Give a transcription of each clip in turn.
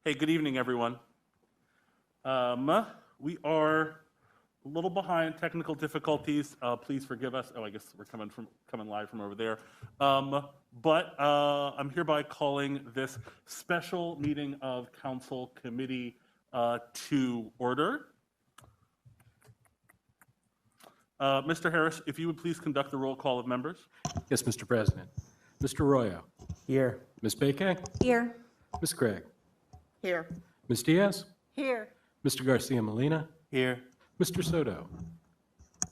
Hey, good evening, everyone. We are a little behind technical difficulties. Please forgive us. Oh, I guess we're coming live from over there. But I'm hereby calling this special meeting of Council Committee to order. Mr. Harris, if you would please conduct the roll call of members. Yes, Mr. President. Mr. Arroyo. Here. Ms. Bacon. Here. Ms. Craig. Here. Ms. Diaz. Here. Mr. Garcia Molina. Here. Mr. Soto.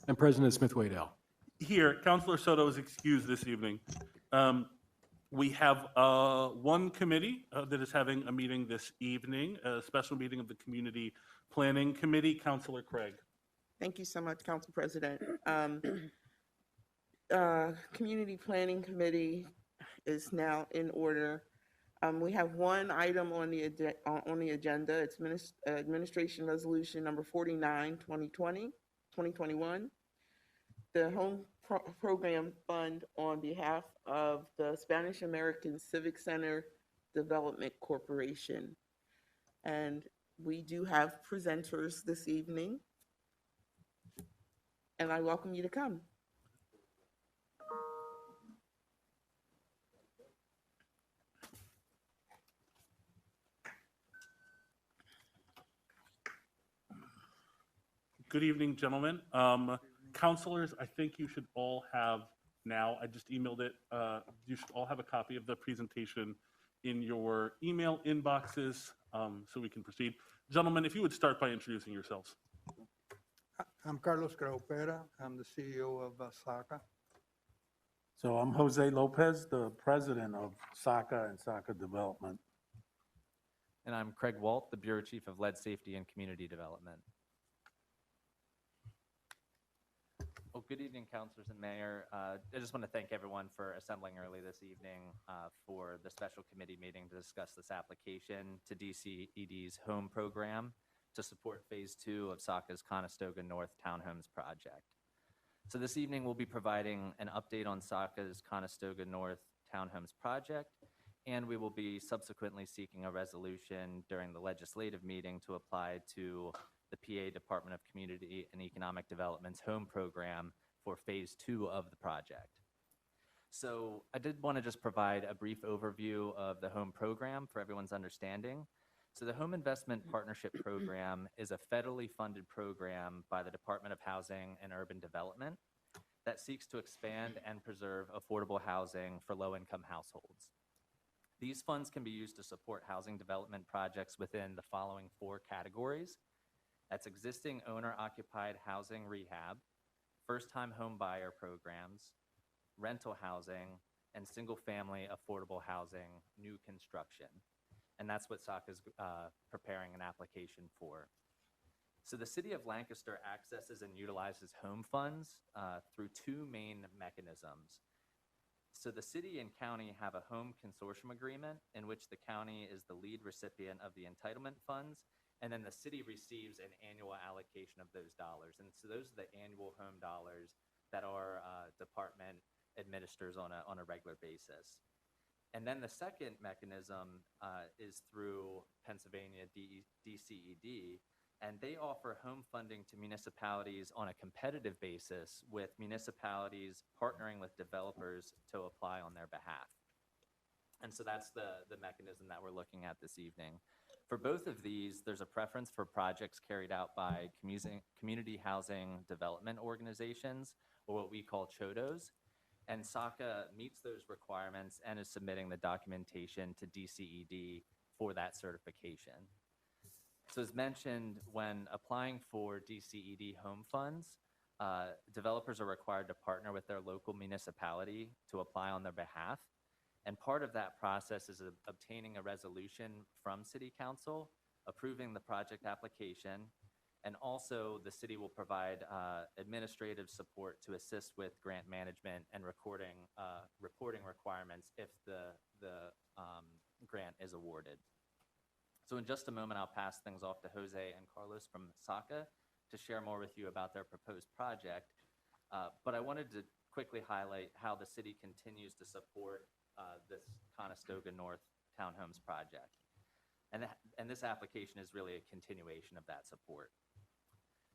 And President Smith-Waddell. Here, Councilor Soto is excused this evening. We have one committee that is having a meeting this evening, a special meeting of the Community Planning Committee. Councilor Craig. Thank you so much, Council President. Community Planning Committee is now in order. We have one item on the agenda. It's Administration Resolution number 49, 2021. The Home Program Fund on behalf of the Spanish American Civic Center Development Corporation. And we do have presenters this evening. And I welcome you to come. Good evening, gentlemen. Counselors, I think you should all have now, I just emailed it, you should all have a copy of the presentation in your email inboxes so we can proceed. Gentlemen, if you would start by introducing yourselves. I'm Carlos Graupera. I'm the CEO of SACA. So I'm Jose Lopez, the president of SACA and SACA Development. And I'm Craig Walt, the Bureau Chief of Lead Safety and Community Development. Well, good evening, councilors and mayor. I just want to thank everyone for assembling early this evening for the special committee meeting to discuss this application to DCED's home program to support phase 2 of SACA's Conestoga North Townhomes project. So this evening we'll be providing an update on SACA's Conestoga North Townhomes project, and we will be subsequently seeking a resolution during the legislative meeting to apply to the PA Department of Community and Economic Development's home program for phase 2 of the project. So I did want to just provide a brief overview of the home program for everyone's understanding. So the Home Investment Partnership Program is a federally funded program by the Department of Housing and Urban Development that seeks to expand and preserve affordable housing for low-income households. These funds can be used to support housing development projects within the following 4 categories. That's existing owner-occupied housing rehab, first-time home buyer programs, rental housing, and single-family affordable housing new construction. And that's what SACA is preparing an application for. So the city of Lancaster accesses and utilizes home funds through 2 main mechanisms. So the city and county have a home consortium agreement in which the county is the lead recipient of the entitlement funds, and then the city receives an annual allocation of those dollars. And so those are the annual home dollars that our department administers on a regular basis. And then the second mechanism is through Pennsylvania DCED, and they offer home funding to municipalities on a competitive basis, with municipalities partnering with developers to apply on their behalf. And so that's the mechanism that we're looking at this evening. For both of these, there's a preference for projects carried out by community housing development organizations, or what we call CHODOs. And SACA meets those requirements and is submitting the documentation to DCED for that certification. So as mentioned, when applying for DCED home funds, developers are required to partner with their local municipality to apply on their behalf. And part of that process is obtaining a resolution from City Council, approving the project application, and also the city will provide administrative support to assist with grant management and reporting requirements if the grant is awarded. So in just a moment, I'll pass things off to Jose and Carlos from SACA to share more with you about their proposed project. But I wanted to quickly highlight how the city continues to support this Conestoga North Townhomes project. and this application is really a continuation of that support.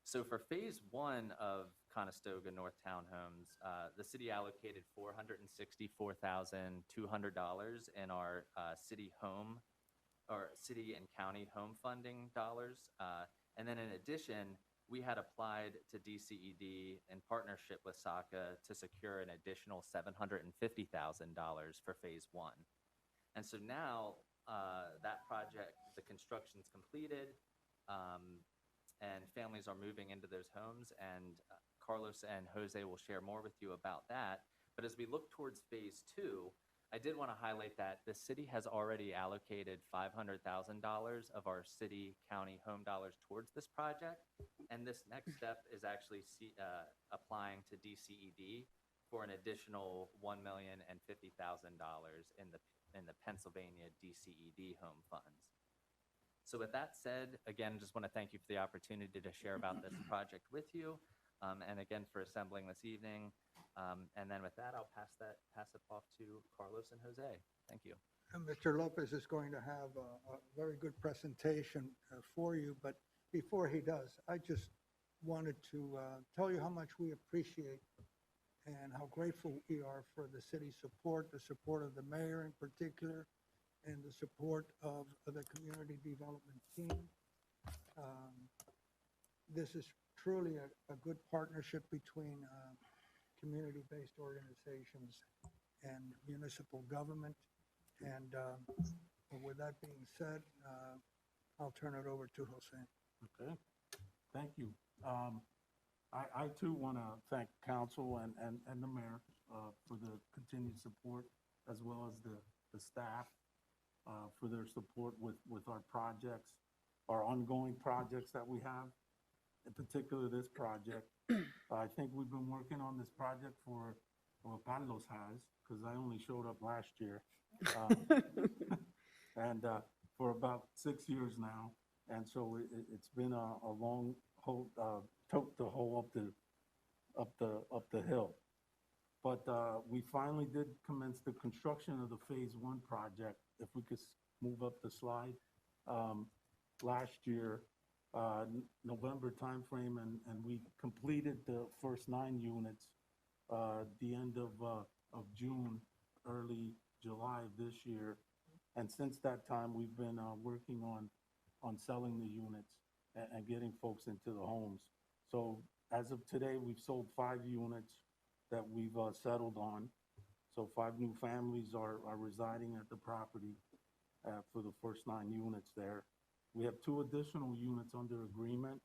So for phase one of Conestoga North Townhomes, the city allocated $464,200 in our city and county home funding dollars. And then in addition, we had applied to DCED in partnership with SACA to secure an additional $750,000 for phase one. And so now that project, the construction's completed, and families are moving into those homes, and Carlos and Jose will share more with you about that. But as we look towards phase two, I did want to highlight that the city has already allocated $500,000 of our city county home dollars towards this project. And this next step is actually applying to DCED for an additional $1,050,000 in the Pennsylvania DCED home funds. So with that said, again, just want to thank you for the opportunity to share about this project with you, and again for assembling this evening. And then with that, I'll pass it off to Carlos and Jose. Thank you. And Mr. Lopez is going to have a very good presentation for you, but before he does, I just wanted to tell you how much we appreciate and how grateful we are for the city's support, the support of the mayor in particular, and the support of the community development team. This is truly a good partnership between community-based organizations and municipal government. And with that being said, I'll turn it over to Jose. Okay, thank you. I too want to thank council and the mayor for the continued support, as well as the staff for their support with our projects, our ongoing projects that we have, in particular this project. I think we've been working on this project well, Carlos has, because I only showed up last year, and for about 6 years now. And so it's been a long tote to hoe up the hill. But we finally did commence the construction of the phase one project. If we could move up the slide. Last year, November timeframe, and we completed the first 9 units the end of June, early July of this year. And since that time, we've been working on selling the units and getting folks into the homes. So as of today, we've sold 5 units that we've settled on. So 5 new families are residing at the property for the first 9 units there. We have 2 additional units under agreement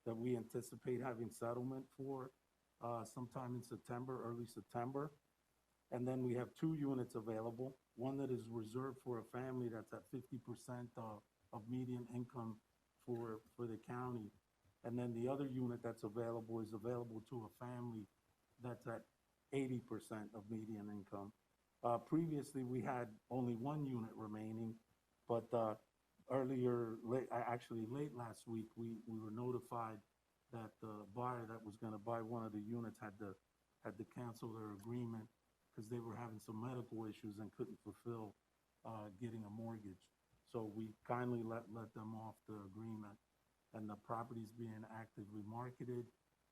that we anticipate having settlement for sometime in September, early September. And then we have 2 units available, one that is reserved for a family that's at 50% of median income for the county. And then the other unit that's available is available to a family that's at 80% of median income. Previously, we had only 1 unit remaining, but late last week, we were notified that the buyer that was going to buy one of the units had to cancel their agreement because they were having some medical issues and couldn't fulfill getting a mortgage. So we kindly let them off the agreement, and the property's being actively marketed.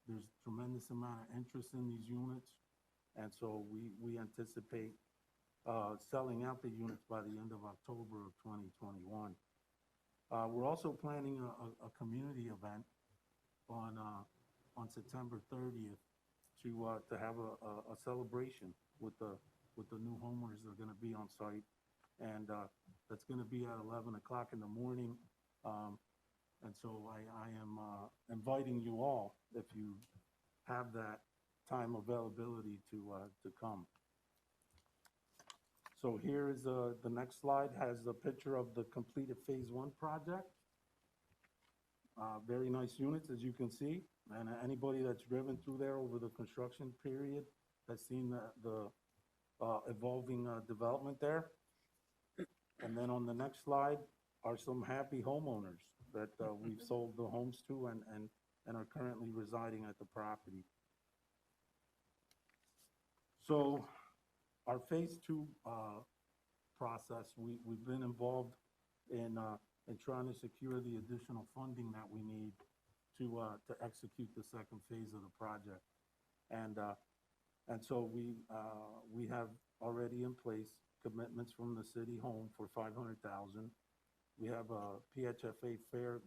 There's tremendous amount of interest in these units, and so we anticipate selling out the units by the end of October of 2021. We're also planning a community event on September 30th to have a celebration with the new homeowners that are going to be on site, and that's going to be at 11 o'clock in the morning. And so I am inviting you all, if you have that time availability, to come. So here is the next slide, has a picture of the completed phase one project. Very nice units, as you can see. And anybody that's driven through there over the construction period has seen the evolving development there. And then on the next slide are some happy homeowners that we've sold the homes to and are currently residing at the property. So our phase two process, we've been involved in trying to secure the additional funding that we need to execute the second phase of the project. And so we have already in place commitments from the city home for 500,000. We have a PHFA fair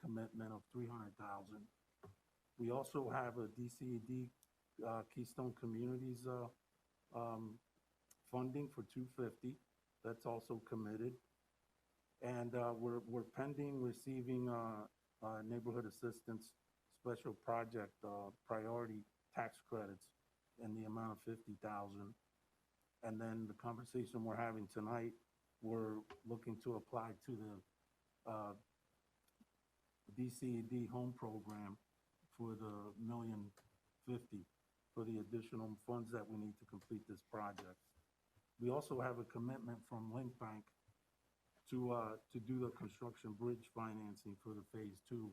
commitment of 300,000. We also have a DCED Keystone Communities funding for 250. That's also committed. And we're pending receiving neighborhood assistance special project priority tax credits in the amount of 50,000. And then the conversation we're having tonight, we're looking to apply to the DCED home program for the $1,050,000 for the additional funds that we need to complete this project. We also have a commitment from Link Bank to do the construction bridge financing for the phase 2,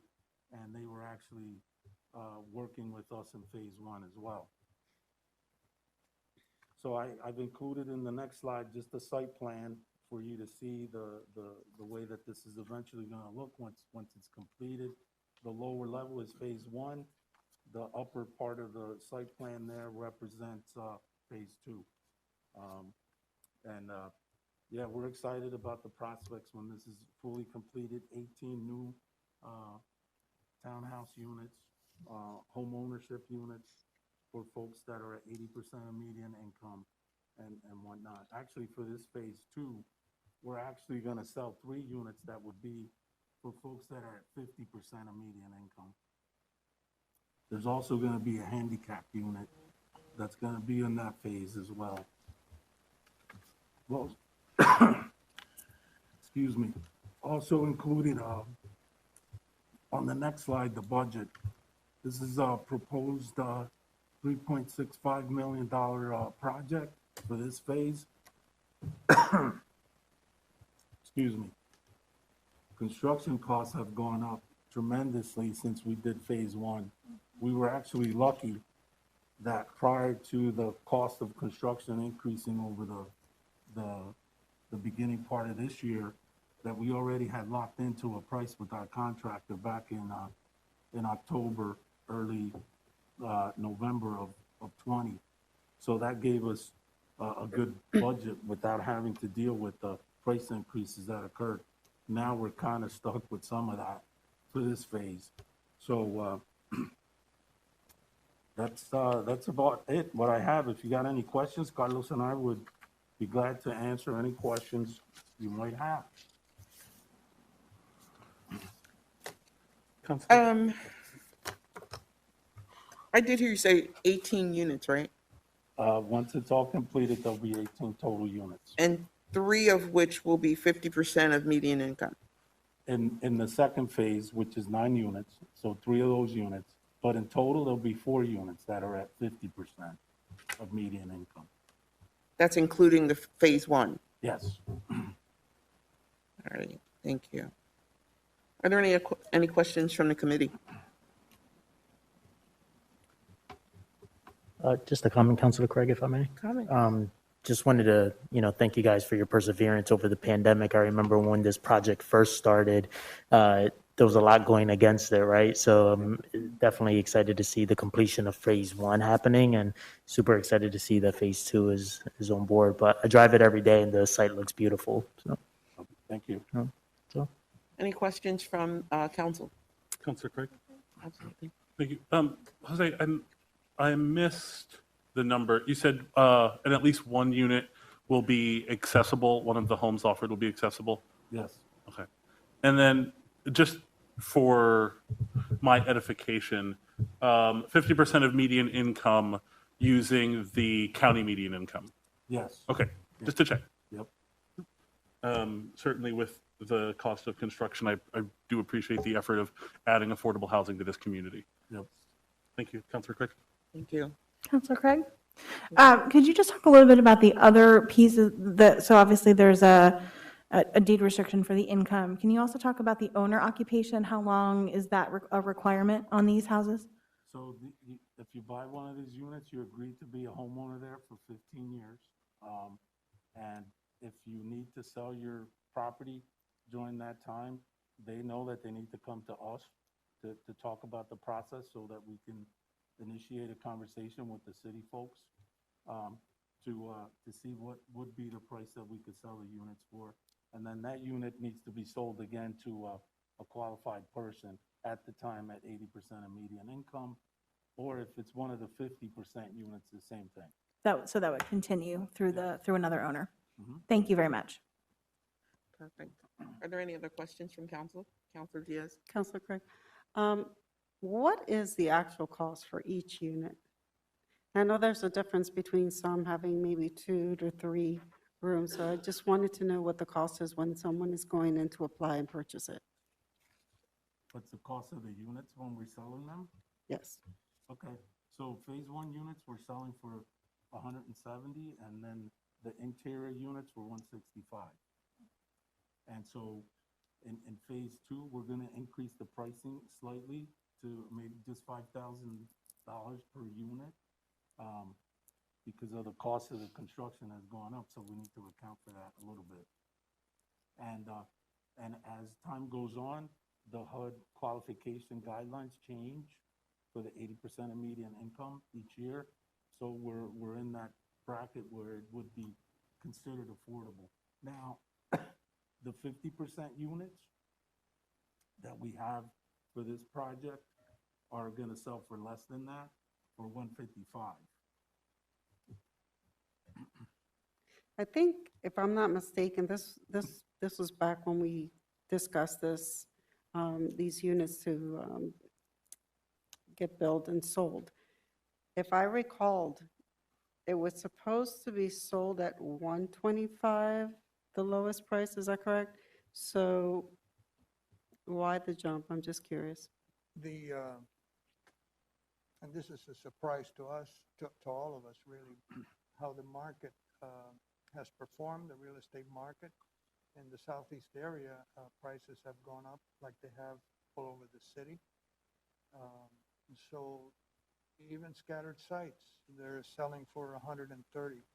and they were actually working with us in phase 1 as well. So I've included in the next slide just a site plan for you to see the way that this is eventually going to look once it's completed. The lower level is phase 1. The upper part of the site plan there represents phase 2. Yeah, we're excited about the prospects when this is fully completed. 18 new townhouse units, home ownership units for folks that are at 80% of median income and whatnot. Actually, for this phase 2, we're actually going to sell 3 units that would be for folks that are at 50% of median income. There's also going to be a handicap unit that's going to be in that phase as well. Well, excuse me. Also included on the next slide, the budget. This is a proposed $3.65 million project for this phase. Excuse me. Construction costs have gone up tremendously since we did phase 1. We were actually lucky that prior to the cost of construction increasing over the beginning part of this year, that we already had locked into a price with our contractor back in October, early November of 20. So that gave us a good budget without having to deal with the price increases that occurred. Now we're kind of stuck with some of that for this phase. So that's about it, what I have. If you got any questions, Carlos and I would be glad to answer any questions you might have. Councilor? I did hear you say 18 units, right? Once it's all completed, there'll be 18 total units. And 3 of which will be 50% of median income. In the second phase, which is 9 units, so 3 of those units, but in total, there'll be 4 units that are at 50% of median income. That's including the phase 1. Yes. All right, thank you. Are there any questions from the committee? Just a comment, Councilor Craig, if I may. Comment. Just wanted to, thank you guys for your perseverance over the pandemic. I remember when this project first started, there was a lot going against it, right? So I'm definitely excited to see the completion of phase 1 happening, and super excited to see that phase 2 is on board. But I drive it every day and the site looks beautiful. So Thank you. Any questions from council? Councilor Craig? Absolutely. Thank you. Jose, I missed the number. You said and at least 1 unit will be accessible. One of the homes offered will be accessible. Yes. Okay. And then just for my edification, 50% of median income using the county median income. Yes. Okay, just to check. Yep. Certainly with the cost of construction, I do appreciate the effort of adding affordable housing to this community. Yep. Thank you, Councilor Craig. Thank you. Councilor Craig? Could you just talk a little bit about the other pieces so obviously there's a deed restriction for the income. Can you also talk about the owner occupation? How long is that a requirement on these houses? So if you buy one of these units, you agree to be a homeowner there for 15 years. And if you need to sell your property during that time, they know that they need to come to us to talk about the process so that we can initiate a conversation with the city folks to see what would be the price that we could sell the units for. And then that unit needs to be sold again to a qualified person at the time at 80% of median income, or if it's one of the 50% units, the same thing. So that would continue through through another owner. Mhm. Thank you very much. Perfect. Are there any other questions from council? Counselor Diaz? Counselor Craig, what is the actual cost for each unit? I know there's a difference between some having maybe 2 to 3 rooms, so I just wanted to know what the cost is when someone is going in to apply and purchase it. What's the cost of the units when we're selling them? Yes. Okay, so phase one units we're selling for 170, and then the interior units were 165. And so in phase two, we're gonna increase the pricing slightly to maybe just $5,000 per unit. Because of the cost of the construction has gone up, so we need to account for that a little bit. And as time goes on, the HUD qualification guidelines change for the 80% of median income each year. So we're in that bracket where it would be considered affordable. Now, the 50% units that we have for this project are gonna sell for less than that, for 155. I think, if I'm not mistaken, this was back when we discussed this, these units to get built and sold. If I recalled, it was supposed to be sold at 125, the lowest price, is that correct? So why the jump? I'm just curious. And this is a surprise to us, to all of us, really, how the market has performed, the real estate market. In the southeast area, prices have gone up like they have all over the city. So even scattered sites, they're selling for 130.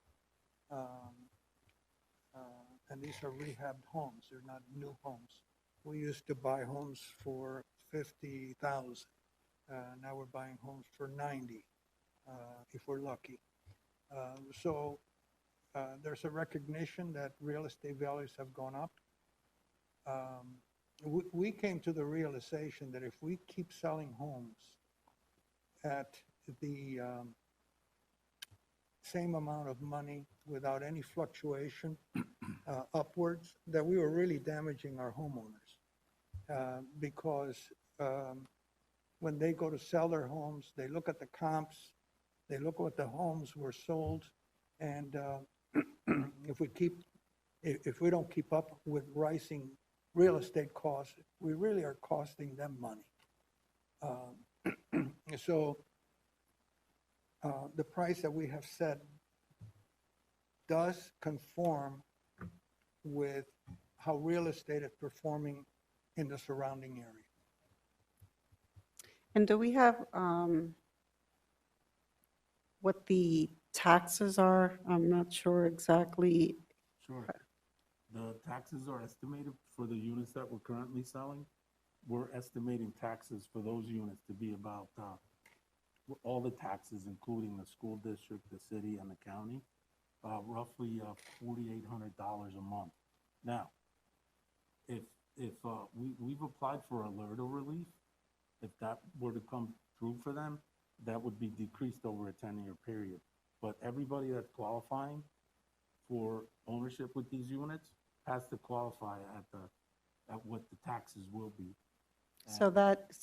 And these are rehabbed homes, they're not new homes. We used to buy homes for 50,000. Now we're buying homes for 90, if we're lucky. So there's a recognition that real estate values have gone up. We came to the realization that if we keep selling homes at the same amount of money without any fluctuation upwards, that we were really damaging our homeowners. Because when they go to sell their homes, they look at the comps, they look what the homes were sold, and if we don't keep up with rising real estate costs, we really are costing them money. So the price that we have set does conform with how real estate is performing in the surrounding area. And do we have what the taxes are? I'm not sure exactly. Sure. The taxes are estimated for the units that we're currently selling. We're estimating taxes for those units to be about, all the taxes, including the school district, the city, and the county, roughly $4,800 a month. Now, if we've applied for alert relief, if that were to come through for them, that would be decreased over a 10-year period. But everybody that's qualifying for ownership with these units has to qualify at what the taxes will be. So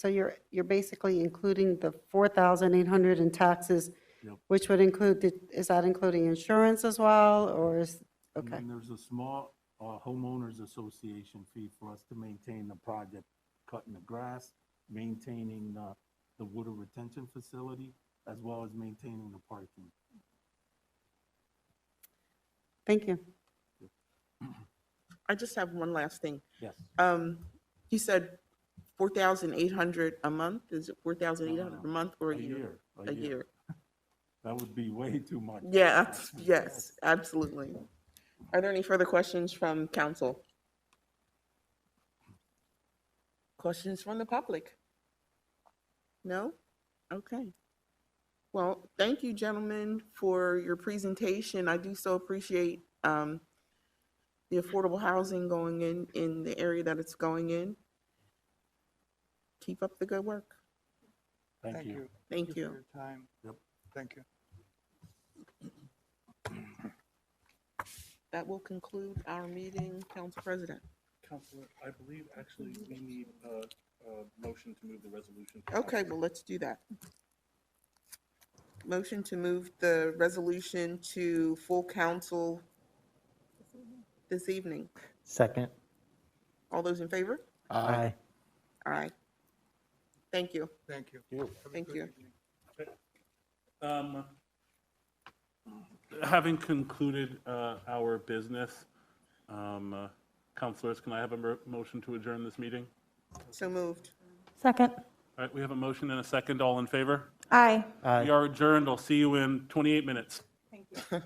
you're basically including the 4,800 in taxes, Yep. which would include, is that including insurance as well, or is, And okay. then there's a small homeowners association fee for us to maintain the project, cutting the grass, maintaining the water retention facility, as well as maintaining the parking. Thank you. I just have one last thing. Yes. You said 4,800 a month? Is it 4,800 a month or a year? A year. That would be way too much. Yeah, yes, absolutely. Are there any further questions from council? Questions from the public? No? Okay. Well, thank you, gentlemen, for your presentation. I do so appreciate the affordable housing going in the area that it's going in. Keep up the good work. Thank you. Thank For you. your time. Yep. Thank you. That will conclude our meeting, Council President. Counselor, I believe actually we need a motion to move the resolution. Okay, well, let's do that. Motion to move the resolution to full council this evening. Second. All those in favor? Aye. Aye. Thank you. Thank you. You. Have a Thank good you. evening. Having concluded our business, counselors, can I have a motion to adjourn this meeting? So moved. Second. All right, we have a motion and a second. All in favor? Aye. Aye. We are adjourned. I'll see you in 28 minutes. Thank you.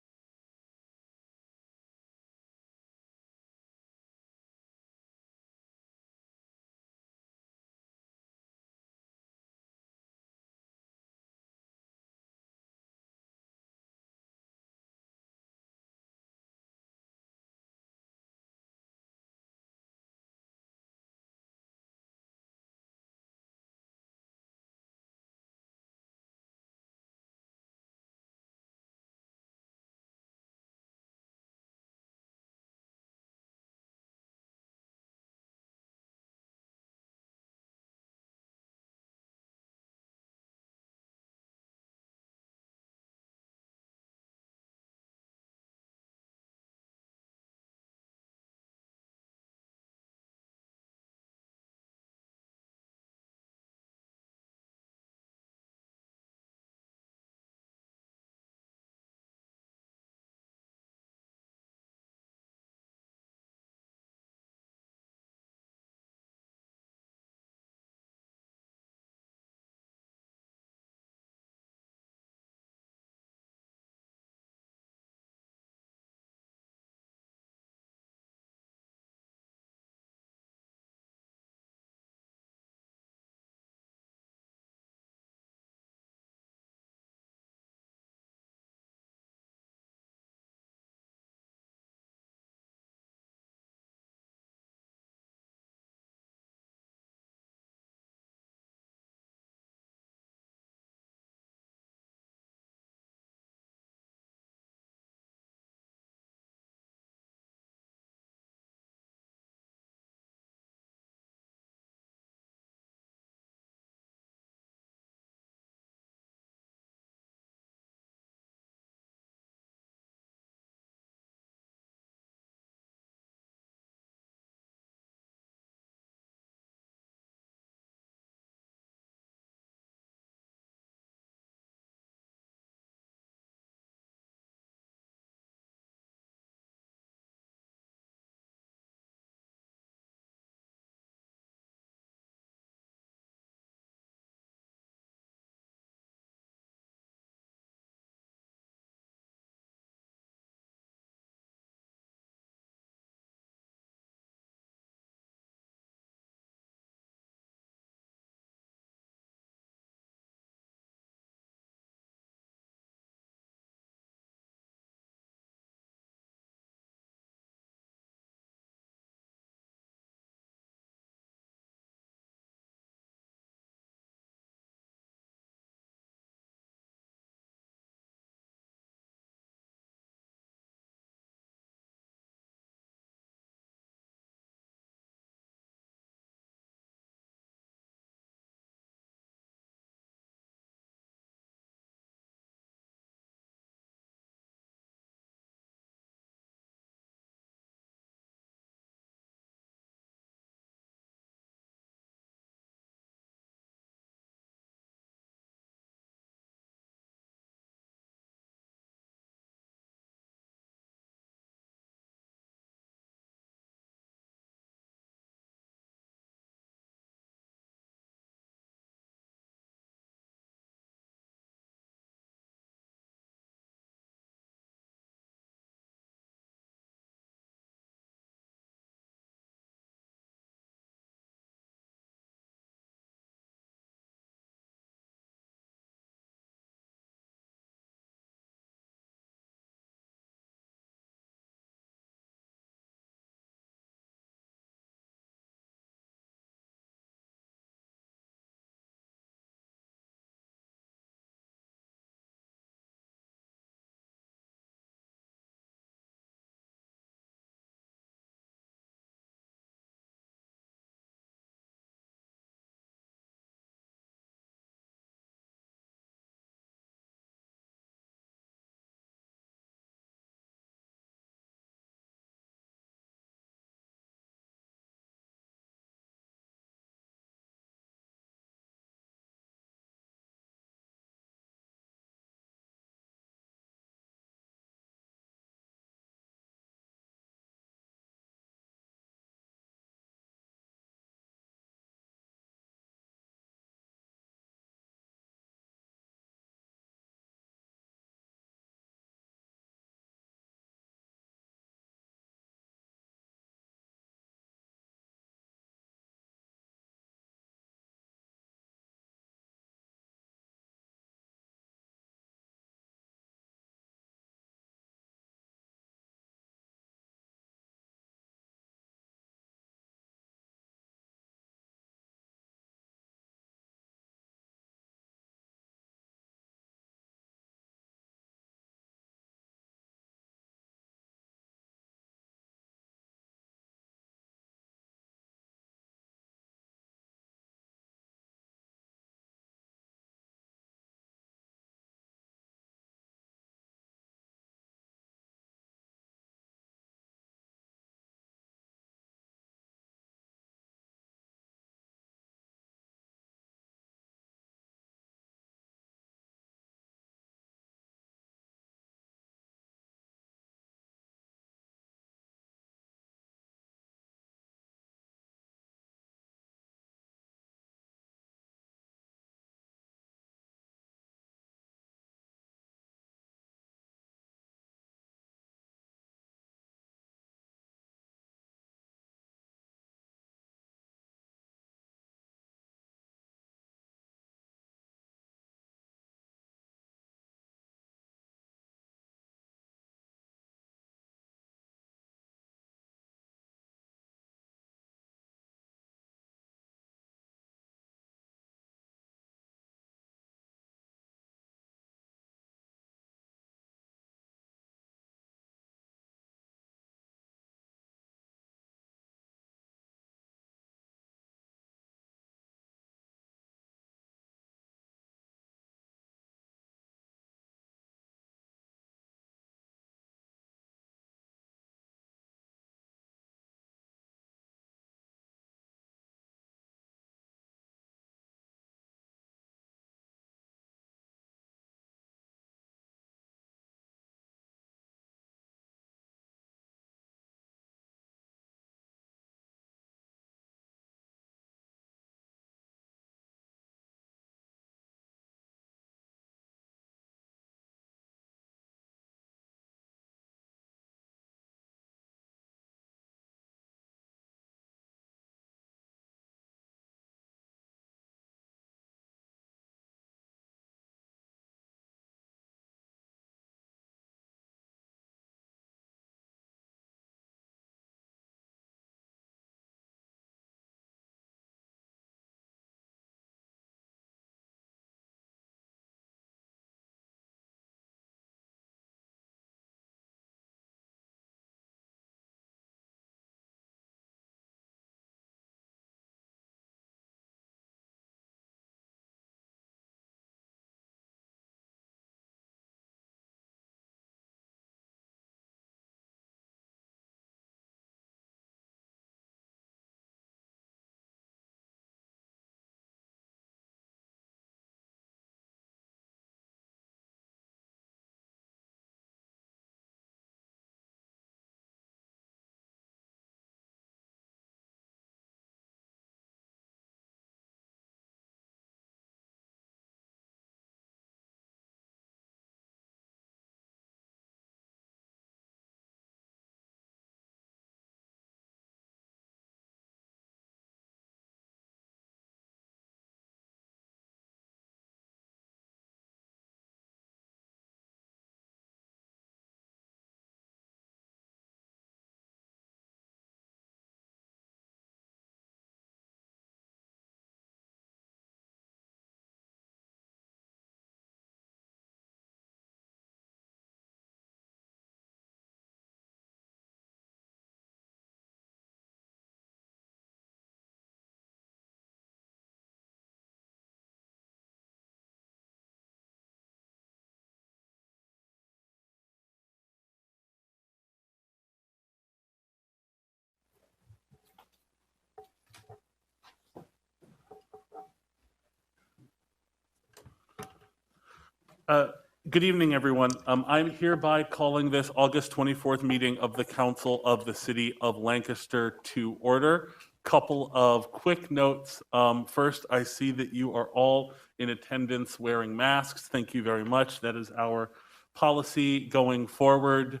Good evening, everyone. I'm hereby calling this August 24th meeting of the Council of the City of Lancaster to order. Couple of quick notes. First, I see that you are all in attendance wearing masks. Thank you very much. That is our policy going forward.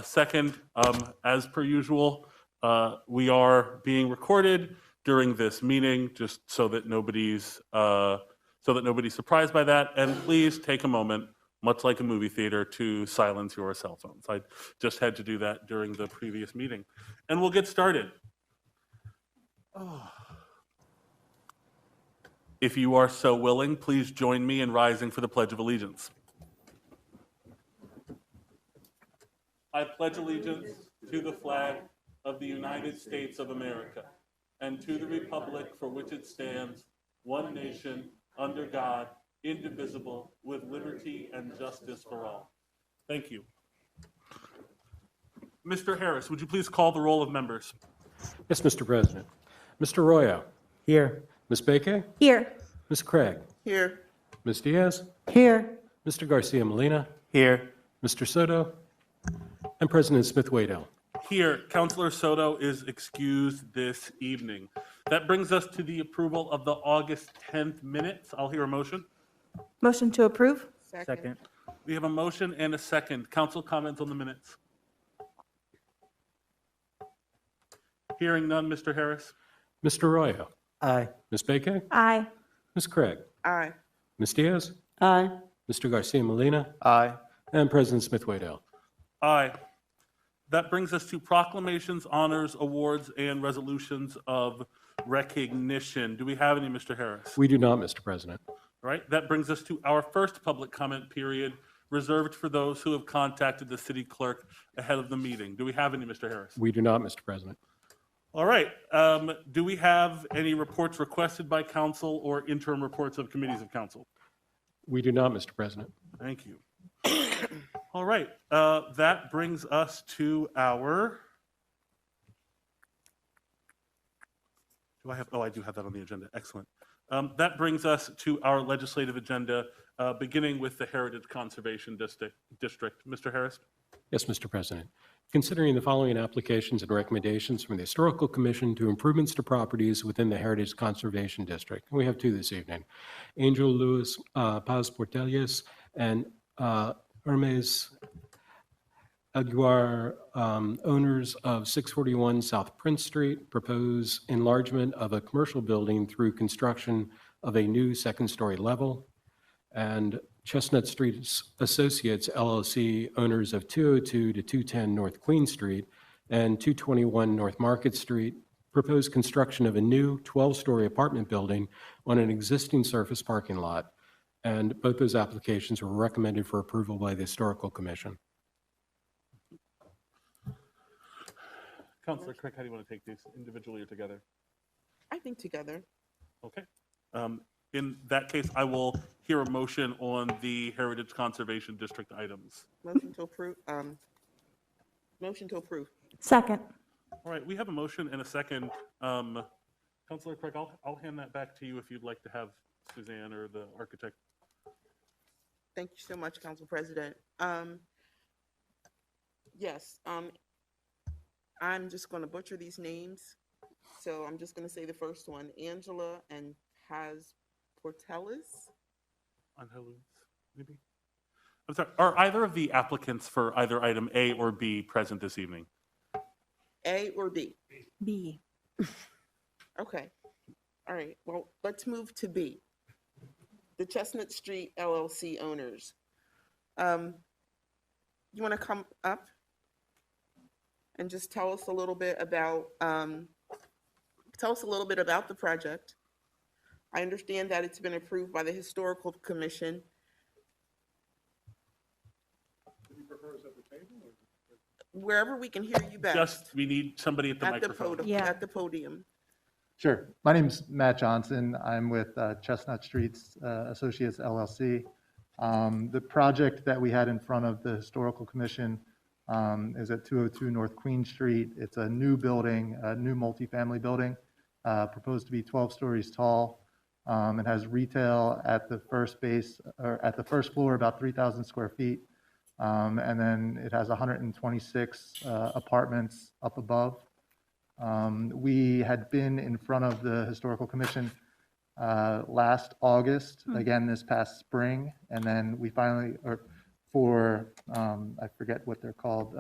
Second, as per usual, we are being recorded during this meeting, just so that nobody's surprised by that. And please take a moment, much like a movie theater, to silence your cell phones. I just had to do that during the previous meeting. And we'll get started. If you are so willing, please join me in rising for the Pledge of Allegiance. I pledge allegiance to the flag of the United States of America and to the republic for which it stands, one nation, under God, indivisible, with liberty and justice for all. Thank you. Mr. Harris, would you please call the roll of members? Yes, Mr. President. Mr. Royo. Here. Ms. Baker. Here. Ms. Craig. Here. Ms. Diaz. Here. Mr. Garcia Molina. Here. Mr. Soto. And President Smith-Waddell. Here, Councilor Soto is excused this evening. That brings us to the approval of the August 10th minutes. I'll hear a motion. Motion to approve? Second. We have a motion and a second. Council comments on the minutes. Hearing none, Mr. Harris. Mr. Royo. Aye. Ms. Baker. Aye. Ms. Craig. Aye. Ms. Diaz. Aye. Mr. Garcia Molina. Aye. And President Smith-Waddell. Aye. That brings us to proclamations, honors, awards, and resolutions of recognition. Do we have any, Mr. Harris? We do not, Mr. President. All right, that brings us to our first public comment period, reserved for those who have contacted the city clerk ahead of the meeting. Do we have any, Mr. Harris? We do not, Mr. President. All right, do we have any reports requested by council or interim reports of committees of council? We do not, Mr. President. Thank you. All right, that brings us to our, I do have that on the agenda. Excellent. That brings us to our legislative agenda, beginning with the Heritage Conservation District. Mr. Harris? Yes, Mr. President. Considering the following applications and recommendations from the Historical Commission to improvements to properties within the Heritage Conservation District. We have two this evening. Angel Luis Paz Portelias and Hermes Aguiar, owners of 641 South Prince Street, propose enlargement of a commercial building through construction of a new second-story level. And Chestnut Street Associates LLC, owners of 202 to 210 North Queen Street and 221 North Market Street, propose construction of a new 12-story apartment building on an existing surface parking lot. And both those applications were recommended for approval by the Historical Commission. Councilor Crick, how do you want to take these, individually or together? I think together. Okay. In that case, I will hear a motion on the Heritage Conservation District items. Motion to approve. Motion to approve. Second. All right, we have a motion and a second. Councilor Craig, I'll hand that back to you if you'd like to have Suzanne or the architect. Thank you so much, Council President. Yes, I'm just going to butcher these names. So I'm just going to say the first one, Angela and Paz Portelis. Maybe? I'm sorry, are either of the applicants for either item A or B present this evening? A or B? B. Okay. All right. Well, let's move to B. The Chestnut Street LLC owners. You want to come up and just tell us a little bit about the project? I understand that it's been approved by the Historical Commission. Wherever we can hear you best. We need somebody at the At the microphone. podium. Yeah. At the podium. Sure. My name's Matt Johnson. I'm with Chestnut Streets Associates LLC. The project that we had in front of the Historical Commission is at 202 North Queen Street. It's a new building, a new multifamily building, proposed to be 12 stories tall. It has retail at the first base, or at the first floor, about 3,000 square feet. And then it has 126 apartments up above. We had been in front of the Historical Commission last August, again this past spring, and then we finally, or for, I forget what they're called,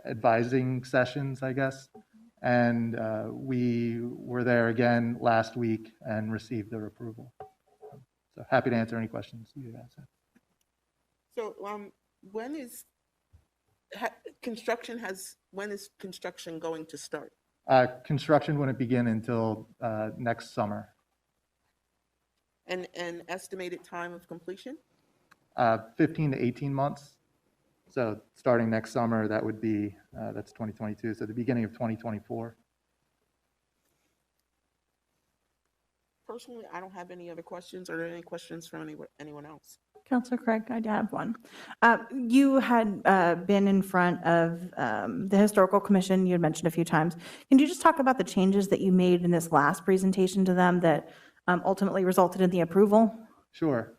advising sessions, I guess. And we were there again last week and received their approval. So happy to answer any questions you guys have. So, when is when is construction going to start? Construction wouldn't begin until next summer. And an estimated time of completion? 15 to 18 months. So starting next summer, that would be, that's 2022, so the beginning of 2024. Personally, I don't have any other questions. Are there any questions from anyone else? Counselor Craig, I have one. You had been in front of the Historical Commission, you had mentioned a few times. Can you just talk about the changes that you made in this last presentation to them that ultimately resulted in the approval? Sure.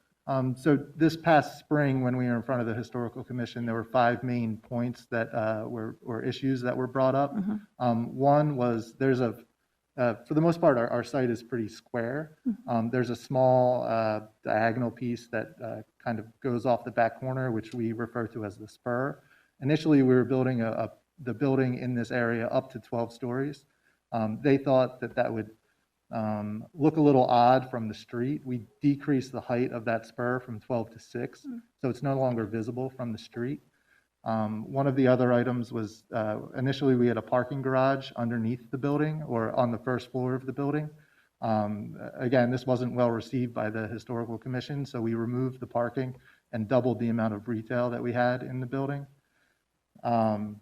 So this past spring, when we were in front of the Historical Commission, there were 5 main points that were issues that were brought up. One was there's a, for the most part, our site is pretty square. There's a small diagonal piece that kind of goes off the back corner, which we refer to as the spur. Initially, we were building the building in this area up to 12 stories. They thought that that would look a little odd from the street. We decreased the height of that spur from 12 to 6, so it's no longer visible from the street. One of the other items was initially we had a parking garage underneath the building or on the first floor of the building. Again, this wasn't well received by the Historical Commission, so we removed the parking and doubled the amount of retail that we had in the building. What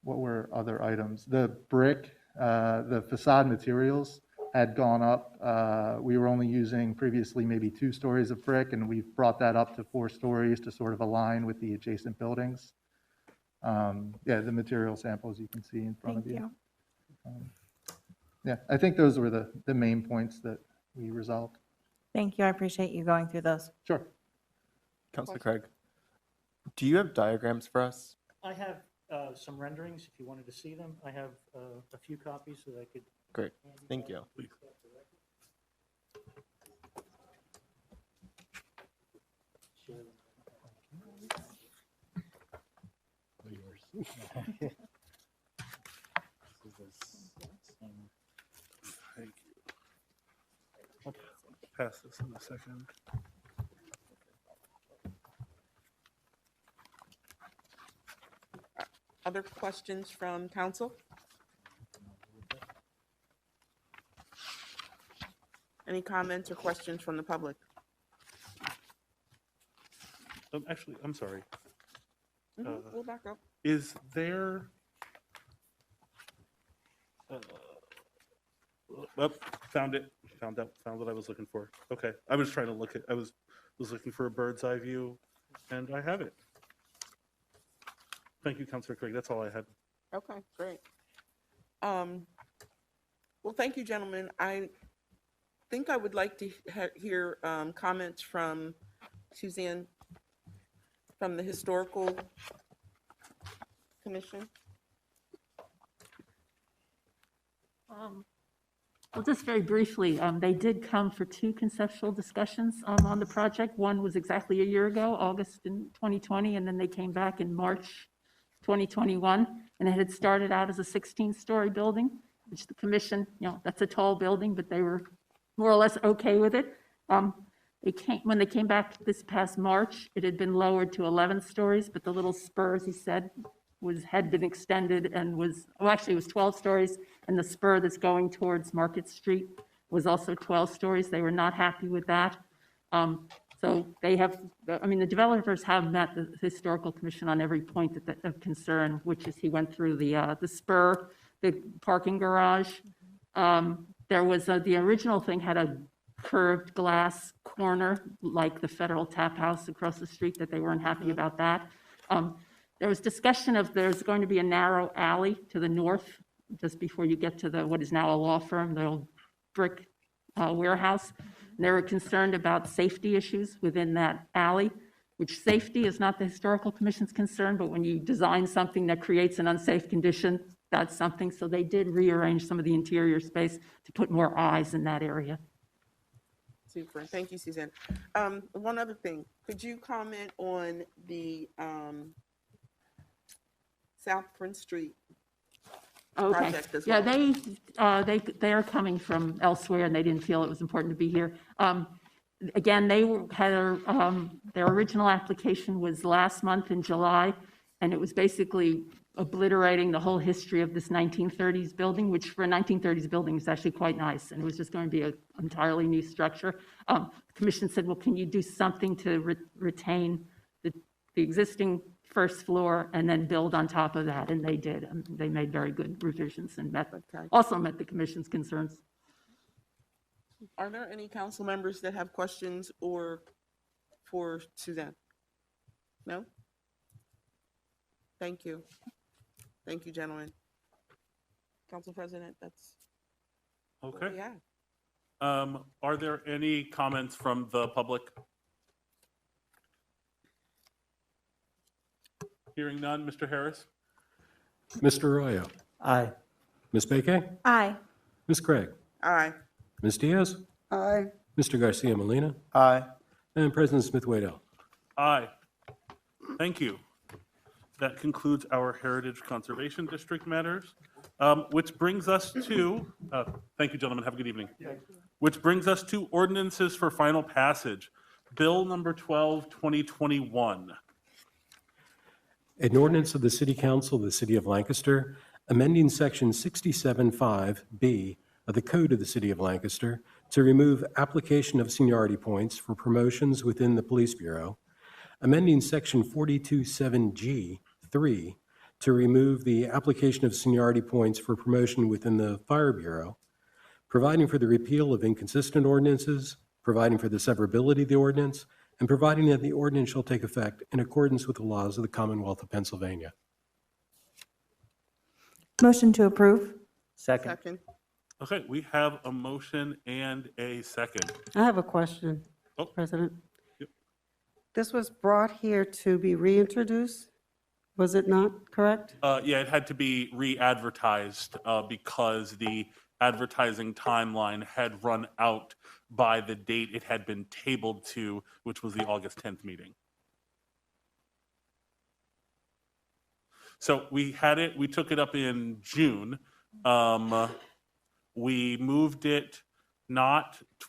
were other items? The brick, the facade materials had gone up. We were only using previously maybe 2 stories of brick, and we've brought that up to 4 stories to sort of align with the adjacent buildings. Yeah, the material samples you can see in front of you. Yeah, I think those were the main points that we resolved. Thank you, I appreciate you going through those. Sure. Councilor Craig, do you have diagrams for us? I have some renderings, if you wanted to see them. I have a few copies that I could. Great, thank you. Thank you. I'll pass this in a second. Other questions from council? Any comments or questions from the public? Actually, I'm sorry. We'll back up. Is there? Found it. Found what I was looking for. Okay, I was trying to look at. I was looking for a bird's eye view, and I have it. Thank you, Councilor Craig. That's all I had. Okay, great. Well, thank you, gentlemen. I think I would like to hear comments from Suzanne from the Historical Commission. Well, just very briefly, they did come for 2 conceptual discussions on the project. One was exactly a year ago, August in 2020, and then they came back in March 2021, and it had started out as a 16-story building, which the commission, that's a tall building, but they were more or less okay with it. When they came back this past March, it had been lowered to 11 stories, but the little spur, as he said, had been extended and actually it was 12 stories, and the spur that's going towards Market Street was also 12 stories. They were not happy with that. So they have, the developers have met the Historical Commission on every point of concern, which is he went through the spur, the parking garage. There was the original thing had a curved glass corner like the Federal Tap House across the street that they weren't happy about that. There was discussion of there's going to be a narrow alley to the north just before you get to what is now a law firm, the old brick warehouse. And they were concerned about safety issues within that alley, which safety is not the Historical Commission's concern, but when you design something that creates an unsafe condition, that's something. So they did rearrange some of the interior space to put more eyes in that area. Super, thank you, Suzanne. One other thing, could you comment on the South Prince Street Okay. project as Yeah, well? they are coming from elsewhere, and they didn't feel it was important to be here. Again, their original application was last month in July, and it was basically obliterating the whole history of this 1930s building, which for a 1930s building is actually quite nice, and it was just going to be an entirely new structure. The commission said, well, can you do something to retain the existing first floor and then build on top of that? And they did. They made very good revisions and also met the commission's concerns. Are there any council members that have questions or for Suzanne? No? Thank you. Thank you, gentlemen. Council President, that's what Okay. we have. Are there any comments from the public? Hearing none, Mr. Harris? Mr. Arroyo, Aye. Ms. Beke, Aye. Ms. Craig, Aye. Ms. Diaz, Aye. Mr. Garcia Molina, Aye. and President Smith-Waddell. Aye. Thank you. That concludes our Heritage Conservation District matters, which brings us to, thank you, gentlemen, have a good evening. Which brings us to ordinances for final passage. Bill number 12, 2021. An ordinance of the City Council of the City of Lancaster, amending Section 67.5B of the Code of the City of Lancaster to remove application of seniority points for promotions within the Police Bureau, amending Section 42.7G3 to remove the application of seniority points for promotion within the Fire Bureau, providing for the repeal of inconsistent ordinances, providing for the severability of the ordinance, and providing that the ordinance shall take effect in accordance with the laws of the Commonwealth of Pennsylvania. Motion to approve. Second. Second. Okay, we have a motion and a second. I have a question, Oh. President. Yep. This was brought here to be reintroduced, was it not, correct? Yeah, it had to be re-advertised because the advertising timeline had run out by the date it had been tabled to, which was the August 10th meeting. So we took it up in June. We moved it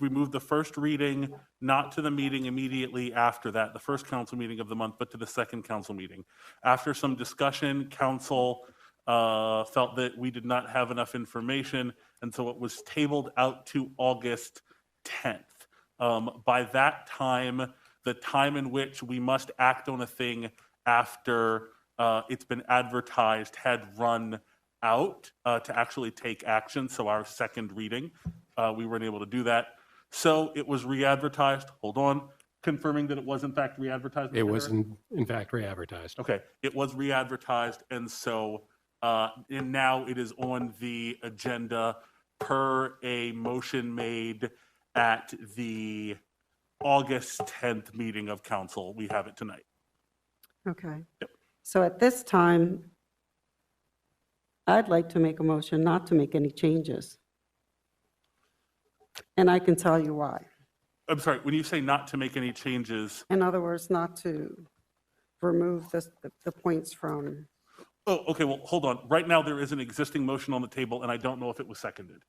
we moved the first reading, not to the meeting immediately after that, the first council meeting of the month, but to the second council meeting. After some discussion, council felt that we did not have enough information, and so it was tabled out to August 10th. By that time, the time in which we must act on a thing after it's been advertised had run out to actually take action. So our second reading, we weren't able to do that. So it was re-advertised. Hold on. Confirming that it was in fact re-advertised. It was in fact re-advertised. Okay, it was re-advertised, and so and now it is on the agenda per a motion made at the August 10th meeting of council. We have it tonight. Okay. Yep. So at this time, I'd like to make a motion not to make any changes. And I can tell you why. I'm sorry, when you say not to make any changes, In other words, not to remove the points from, oh, okay, well, hold on. Right now, there is an existing motion on the table, and I don't know if it was seconded.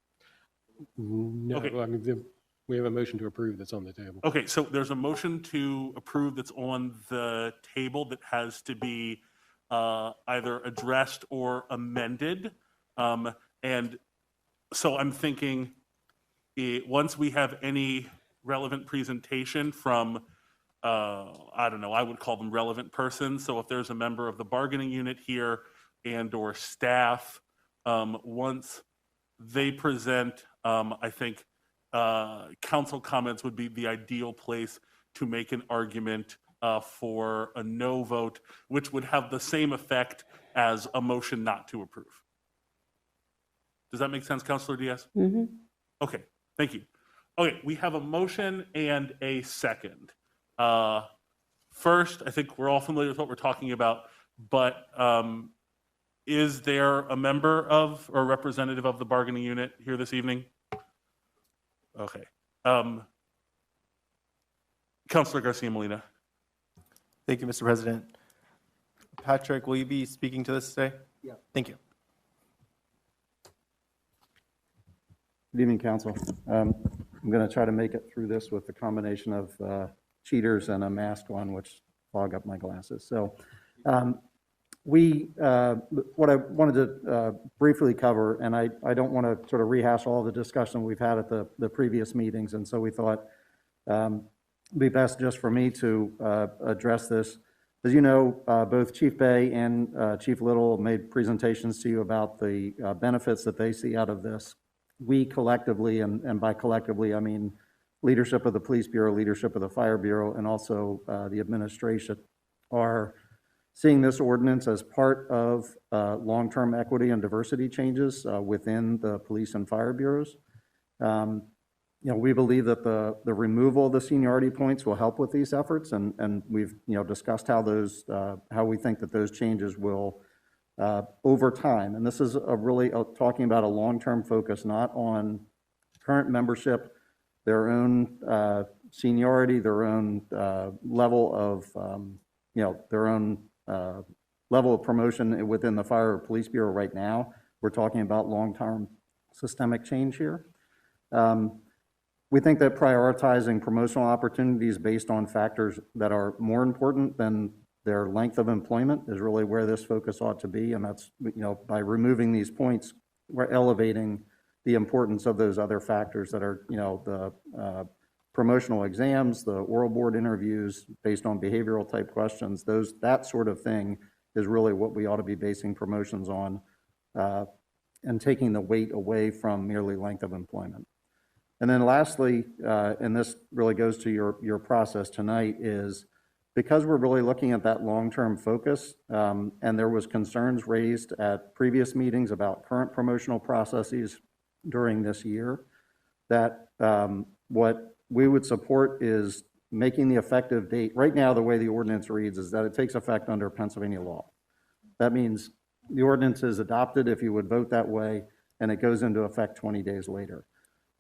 No, Okay. I mean, we have a motion to approve that's on the table. Okay, so there's a motion to approve that's on the table that has to be either addressed or amended. And so I'm thinking, once we have any relevant presentation from, I don't know, I would call them relevant persons. So if there's a member of the bargaining unit here and/or staff, once they present, I think council comments would be the ideal place to make an argument for a no vote, which would have the same effect as a motion not to approve. Does that make sense, Councilor Diaz? Mhm. Okay, thank you. Okay, we have a motion and a second. First, I think we're all familiar with what we're talking about, but is there a member of or representative of the bargaining unit here this evening? Okay. Councilor Garcia Molina. Thank you, Mr. President. Patrick, will you be speaking to this today? Yeah. Thank you. Good evening, Council. I'm going to try to make it through this with a combination of cheaters and a mask on, which fog up my glasses. So what I wanted to briefly cover, and I don't want to sort of rehash all the discussion we've had at the previous meetings, and so we thought it'd be best just for me to address this. As you know, both Chief Bay and Chief Little made presentations to you about the benefits that they see out of this. We collectively, and by collectively, I mean leadership of the Police Bureau, leadership of the Fire Bureau, and also the administration, are seeing this ordinance as part of long-term equity and diversity changes within the police and fire bureaus. We believe that the removal of the seniority points will help with these efforts, and we've discussed how we think that those changes will over time. And this is really talking about a long-term focus, not on current membership, their own seniority, their own level of their own level of promotion within the Fire or Police Bureau right now. We're talking about long-term systemic change here. We think that prioritizing promotional opportunities based on factors that are more important than their length of employment is really where this focus ought to be, and that's, by removing these points, we're elevating the importance of those other factors that are, the promotional exams, the oral board interviews based on behavioral type questions, that sort of thing is really what we ought to be basing promotions on, and taking the weight away from merely length of employment. And then lastly, and this really goes to your process tonight, is because we're really looking at that long-term focus, and there was concerns raised at previous meetings about current promotional processes during this year, that what we would support is making the effective date. Right now, the way the ordinance reads is that it takes effect under Pennsylvania law. That means the ordinance is adopted, if you would vote that way, and it goes into effect 20 days later.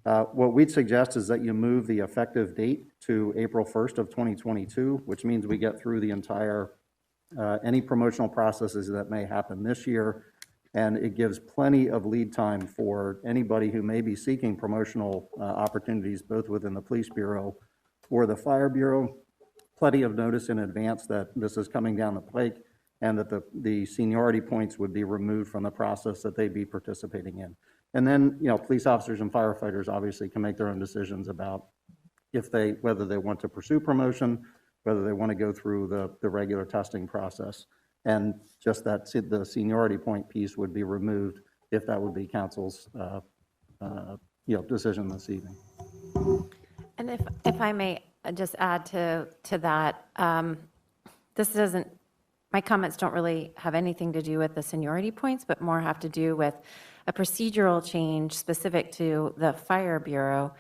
What we'd suggest is that you move the effective date to April 1st of 2022, which means we get through the entire, any promotional processes that may happen this year, and it gives plenty of lead time for anybody who may be seeking promotional opportunities, both within the Police Bureau or the Fire Bureau, plenty of notice in advance that this is coming down the pike, and that the seniority points would be removed from the process that they'd be participating in. And then, police officers and firefighters obviously can make their own decisions about whether they want to pursue promotion, whether they want to go through the regular testing process. And just that the seniority point piece would be removed if that would be council's decision this evening. And if I may just add to that, my comments don't really have anything to do with the seniority points, but more have to do with a procedural change specific to the Fire Bureau.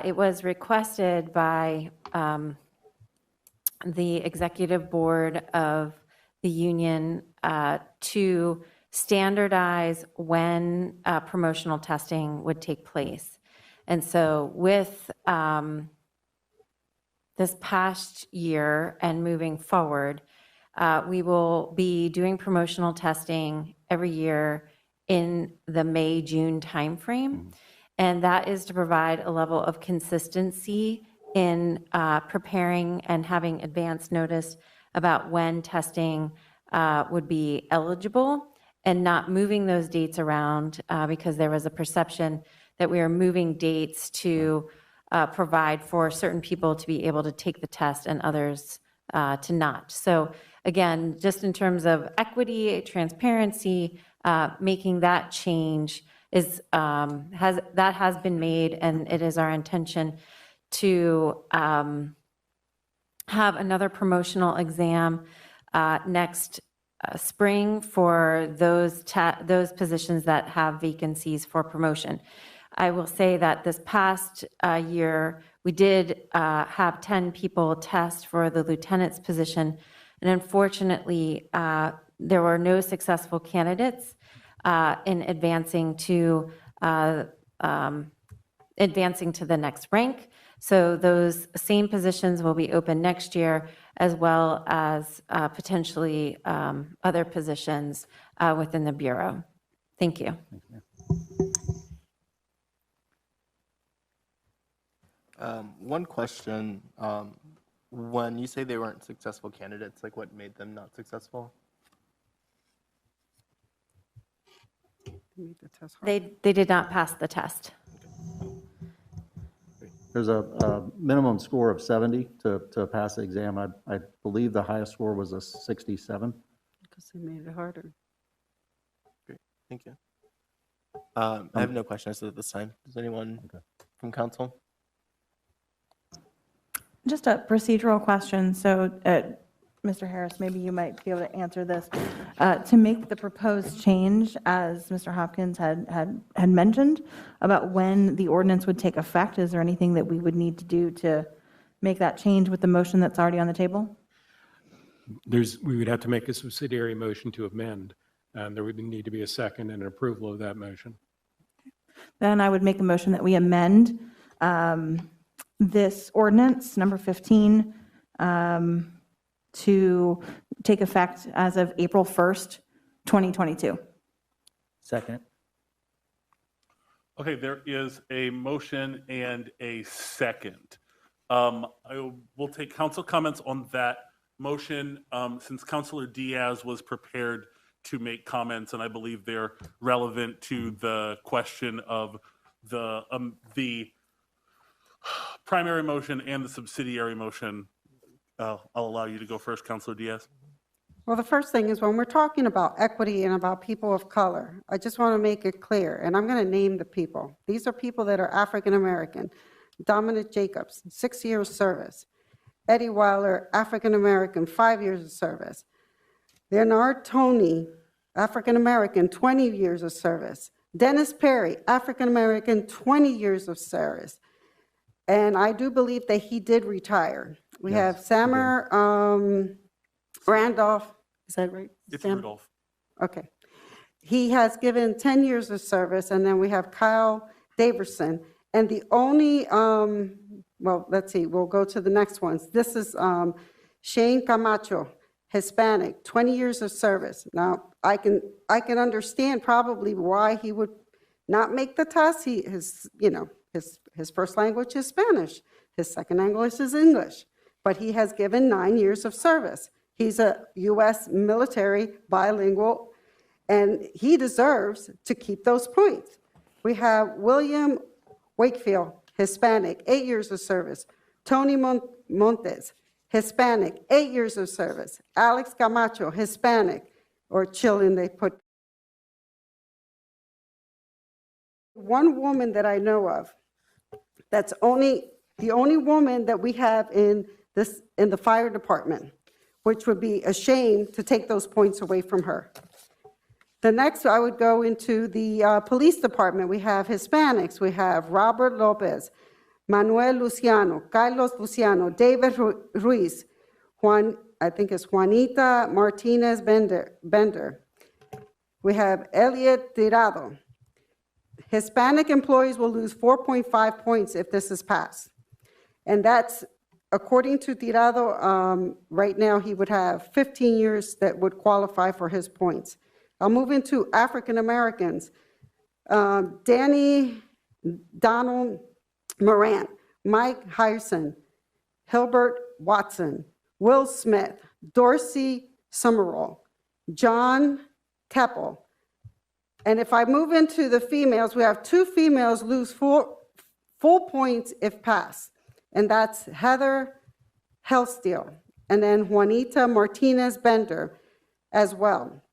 It was requested by the executive board of the union to standardize when promotional testing would take place. And so with this past year and moving forward, we will be doing promotional testing every year in the May-June timeframe. And that is to provide a level of consistency in preparing and having advance notice about when testing would be eligible, and not moving those dates around because there was a perception that we are moving dates to provide for certain people to be able to take the test and others to not. So again, just in terms of equity, transparency, making that change has been made, and it is our intention to have another promotional exam next spring for those positions that have vacancies for promotion. I will say that this past year, we did have 10 people test for the lieutenant's position, and unfortunately, there were no successful candidates in advancing to the next rank. So those same positions will be open next year, as well as potentially other positions within the Bureau. Thank you. One question, when you say they weren't successful candidates, like what made them not successful? They did not pass the test. There's a minimum score of 70 to pass the exam. I believe the highest score was a 67. Because they made it harder. Great, thank you. I have no questions at this time. Does anyone from council? Just a procedural question. So, Mr. Harris, maybe you might be able to answer this. To make the proposed change, as Mr. Hopkins had mentioned, about when the ordinance would take effect, is there anything that we would need to do to make that change with the motion that's already on the table? We would have to make a subsidiary motion to amend, and there would need to be a second and an approval of that motion. Then I would make a motion that we amend this ordinance, number 15, to take effect as of April 1st, 2022. Second. Okay, there is a motion and a second. I will take council comments on that motion, since Councilor Diaz was prepared to make comments, and I believe they're relevant to the question of the primary motion and the subsidiary motion. I'll allow you to go first, Councilor Diaz. Well, the first thing is when we're talking about equity and about people of color, I just want to make it clear, and I'm going to name the people. These are people that are African American. Dominic Jacobs, 6 years service. Eddie Weiler, African American, 5 years of service. Leonard Tony, African American, 20 years of service. Dennis Perry, African American, 20 years of service. And I do believe that he did retire. We have Sammer Randolph, is that right? It's Sam? Rudolph. Okay. He has given 10 years of service, and then we have Kyle Daverson. And the only, well, let's see, we'll go to the next ones. This is Shane Camacho, Hispanic, 20 years of service. Now, I can understand probably why he would not make the test. His first language is Spanish. His second language is English. But he has given 9 years of service. He's a U.S. military bilingual, and he deserves to keep those points. We have William Wakefield, Hispanic, 8 years of service. Tony Montes, Hispanic, 8 years of service. Alex Camacho, Hispanic, or Chilean, they put. One woman that I know of, that's the only woman that we have in the fire department, which would be a shame to take those points away from her. The next, I would go into the police department. We have Hispanics. We have Robert Lopez, Manuel Luciano, Carlos Luciano, David Ruiz, I think it's Juanita Martinez Bender. We have Elliot Tirado. Hispanic employees will lose 4.5 points if this is passed. And that's, according to Tirado, right now he would have 15 years that would qualify for his points. I'll move into African Americans. Danny Donald Morant, Mike Hyerson, Hilbert Watson, Will Smith, Dorsey Summerall, John Keppel. And if I move into the females, we have 2 females lose full points if passed. And that's Heather Hellsteel, and then Juanita Martinez Bender as well.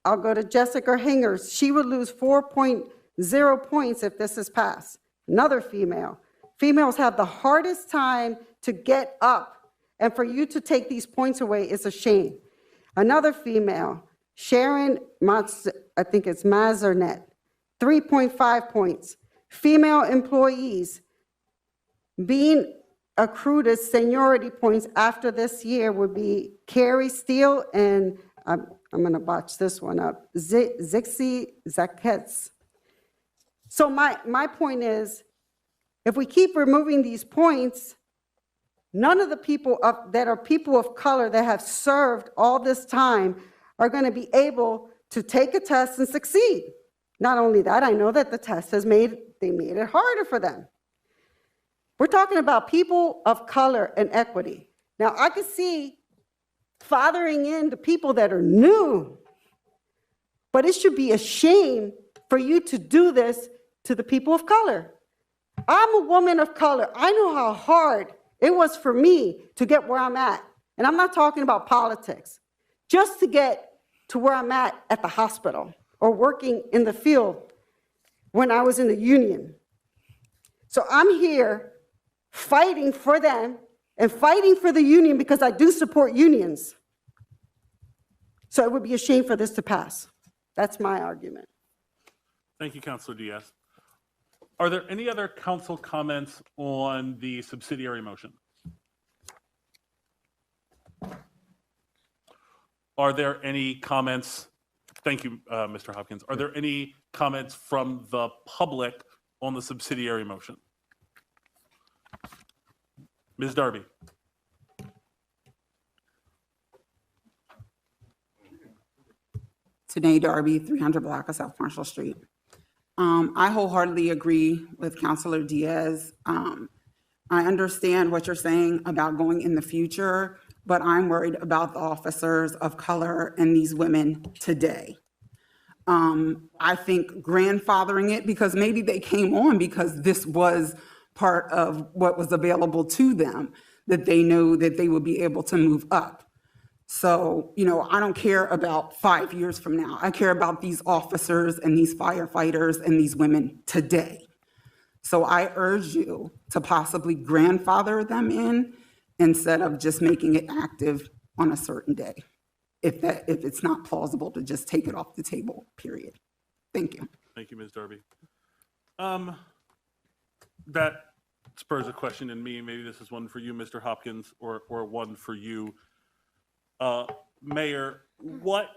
I'll go to Jessica Hingers. She would lose 4.0 points if this is passed. Another female. Females have the hardest time to get up, and for you to take these points away is a shame. Another female, Sharon, I think it's Mazernet, 3.5 points. female employees being accrued as seniority points after this year would be Carrie Steele and, I'm going to botch this one up, Zixi Zakets. So my point is, if we keep removing these points, none of the people that are people of color that have served all this time are going to be able to take a test and succeed. Not only that, I know that the test made it harder for them. We're talking about people of color and equity. Now, I can see fathering in the people that are new, but it should be a shame for you to do this to the people of color. I'm a woman of color. I know how hard it was for me to get where I'm at. And I'm not talking about politics. Just to get to where I'm at the hospital or working in the field when I was in the union. So I'm here fighting for them and fighting for the union because I do support unions. So it would be a shame for this to pass. That's my argument. Thank you, Councilor Diaz. Are there any other council comments on the subsidiary motion? Are there any comments? Thank you, Mr. Hopkins. Are there any comments from the public on the subsidiary motion? Ms. Darby. Tanae Darby, 300 block of South Marshall Street. I wholeheartedly agree with Councilor Diaz. I understand what you're saying about going in the future, but I'm worried about the officers of color and these women today. I think grandfathering it, because maybe they came on because this was part of what was available to them, that they know that they will be able to move up. So, I don't care about 5 years from now. I care about these officers and these firefighters and these women today. So I urge you to possibly grandfather them in instead of just making it active on a certain day, if it's not plausible to just take it off the table, period. Thank you. Thank you, Ms. Darby. That spurs a question in me. Maybe this is one for you, Mr. Hopkins, or one for you, Mayor. What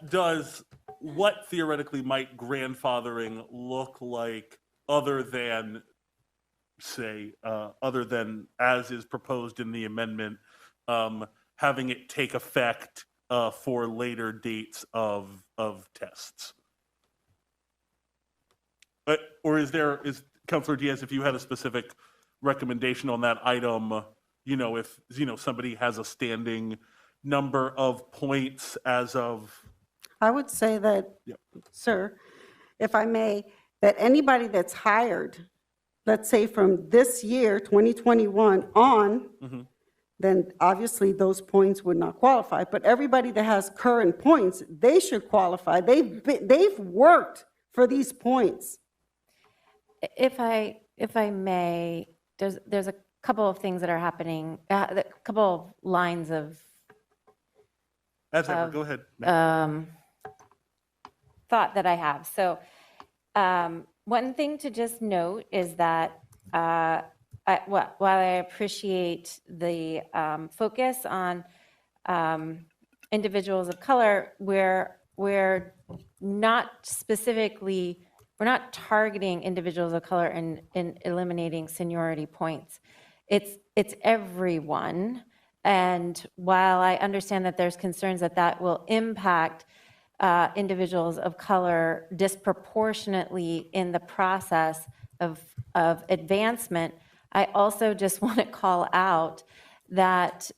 theoretically might grandfathering look like other than as is proposed in the amendment, having it take effect for later dates of tests? Or is Councilor Diaz, if you had a specific recommendation on that item, if somebody has a standing number of points as of? I would say that, sir, if I may, that anybody that's hired, let's say from this year, 2021 on, then obviously those points would not qualify. But everybody that has current points, they should qualify. They've worked for these points. If I may, there's a couple of things that are happening, a couple of lines of Go ahead. Thought that I have. So one thing to just note is that while I appreciate the focus on individuals of color, we're not targeting individuals of color in eliminating seniority points. It's everyone. And while I understand that there's concerns that will impact individuals of color disproportionately in the process of advancement, I also just want to call out that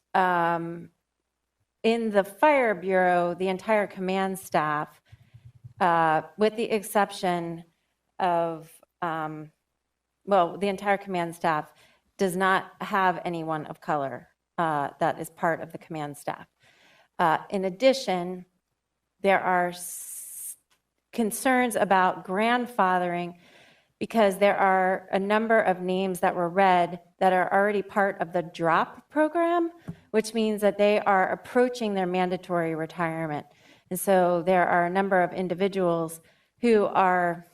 in the Fire Bureau, the entire command staff, with the exception of, the entire command staff does not have anyone of color that is part of the command staff. In addition, there are concerns about grandfathering because there are a number of names that were read that are already part of the DROP program, which means that they are approaching their mandatory retirement. And so there are a number of individuals who are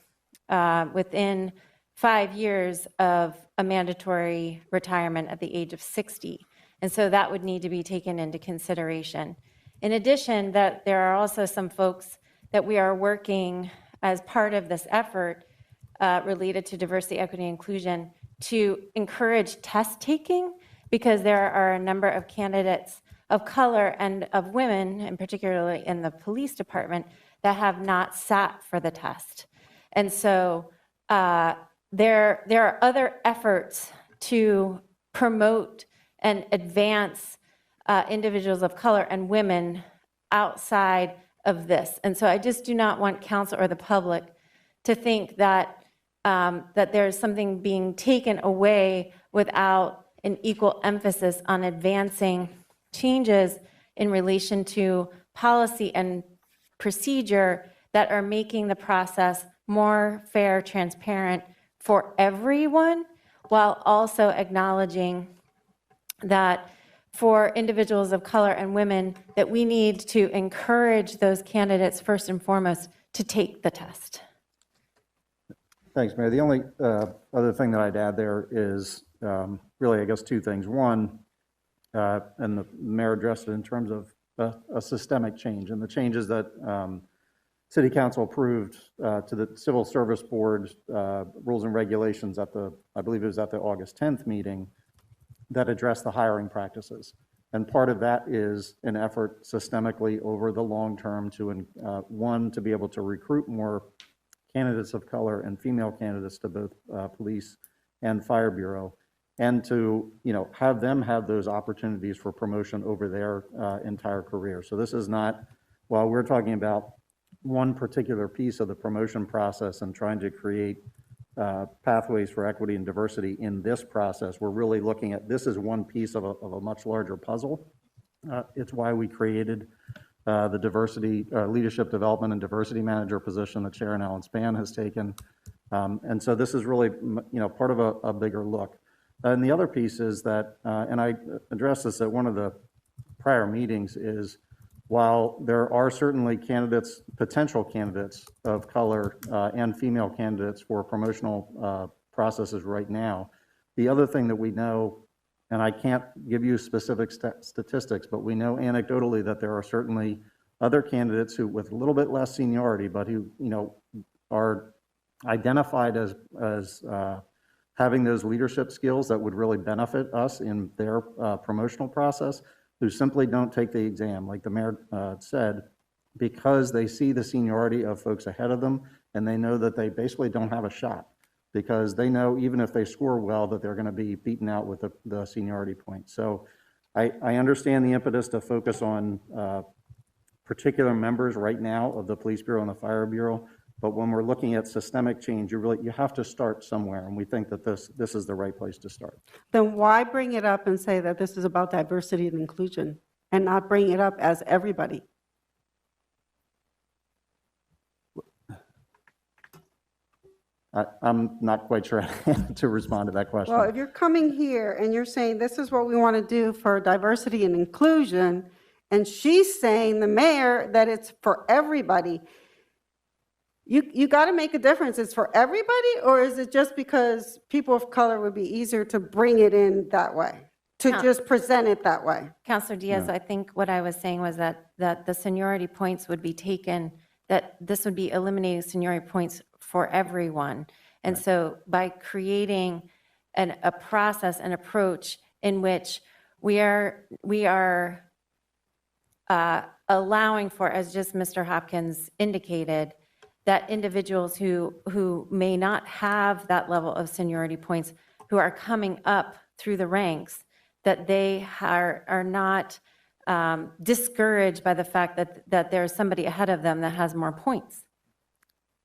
within 5 years of a mandatory retirement at the age of 60. And so that would need to be taken into consideration. In addition, that there are also some folks that we are working as part of this effort related to diversity, equity, and inclusion to encourage test taking, because there are a number of candidates of color and of women, and particularly in the police department, that have not sat for the test. And so there are other efforts to promote and advance individuals of color and women outside of this. And so I just do not want council or the public to think that that there's something being taken away without an equal emphasis on advancing changes in relation to policy and procedure that are making the process more fair, transparent for everyone, while also acknowledging that for individuals of color and women, that we need to encourage those candidates first and foremost to take the test. Thanks, Mayor. The only other thing that I'd add there is really, I guess, two things. One, and the mayor addressed it in terms of a systemic change, and the changes that City Council approved to the Civil Service Board rules and regulations at the, I believe it was at the August 10th meeting, that address the hiring practices. And part of that is an effort systemically over the long term to, one, to be able to recruit more candidates of color and female candidates to both police and fire bureau, and to, have them have those opportunities for promotion over their entire career. So this is not, while we're talking about one particular piece of the promotion process and trying to create pathways for equity and diversity in this process, we're really looking at, this is one piece of a much larger puzzle. It's why we created the diversity, leadership development and diversity manager position that Sharon Allen Spann has taken. And so this is really, part of a bigger look. And the other piece is that, and I addressed this at one of the prior meetings, is while there are certainly candidates, potential candidates of color and female candidates for promotional processes right now, the other thing that we know, and I can't give you specific statistics, but we know anecdotally that there are certainly other candidates who, with a little bit less seniority, but who, are identified as having those leadership skills that would really benefit us in their promotional process, who simply don't take the exam, like the mayor said, because they see the seniority of folks ahead of them, and they know that they basically don't have a shot, because they know even if they score well that they're going to be beaten out with the seniority point. So I understand the impetus to focus on particular members right now of the Police Bureau and the Fire Bureau, but when we're looking at systemic change, you have to start somewhere, and we think that this is the right place to start. Then why bring it up and say that this is about diversity and inclusion and not bring it up as everybody? I'm not quite sure how to respond to that question. Well, if you're coming here and you're saying this is what we want to do for diversity and inclusion, and she's saying, the mayor, that it's for everybody, you got to make a difference. It's for everybody, or is it just because people of color would be easier to bring it in that way, to just present it that way? Councilor Diaz, I think what I was saying was that the seniority points would be taken, that this would be eliminating seniority points for everyone. And so by creating a process, an approach in which we are allowing for, as just Mr. Hopkins indicated, that individuals who may not have that level of seniority points, who are coming up through the ranks, that they are not discouraged by the fact that there's somebody ahead of them that has more points.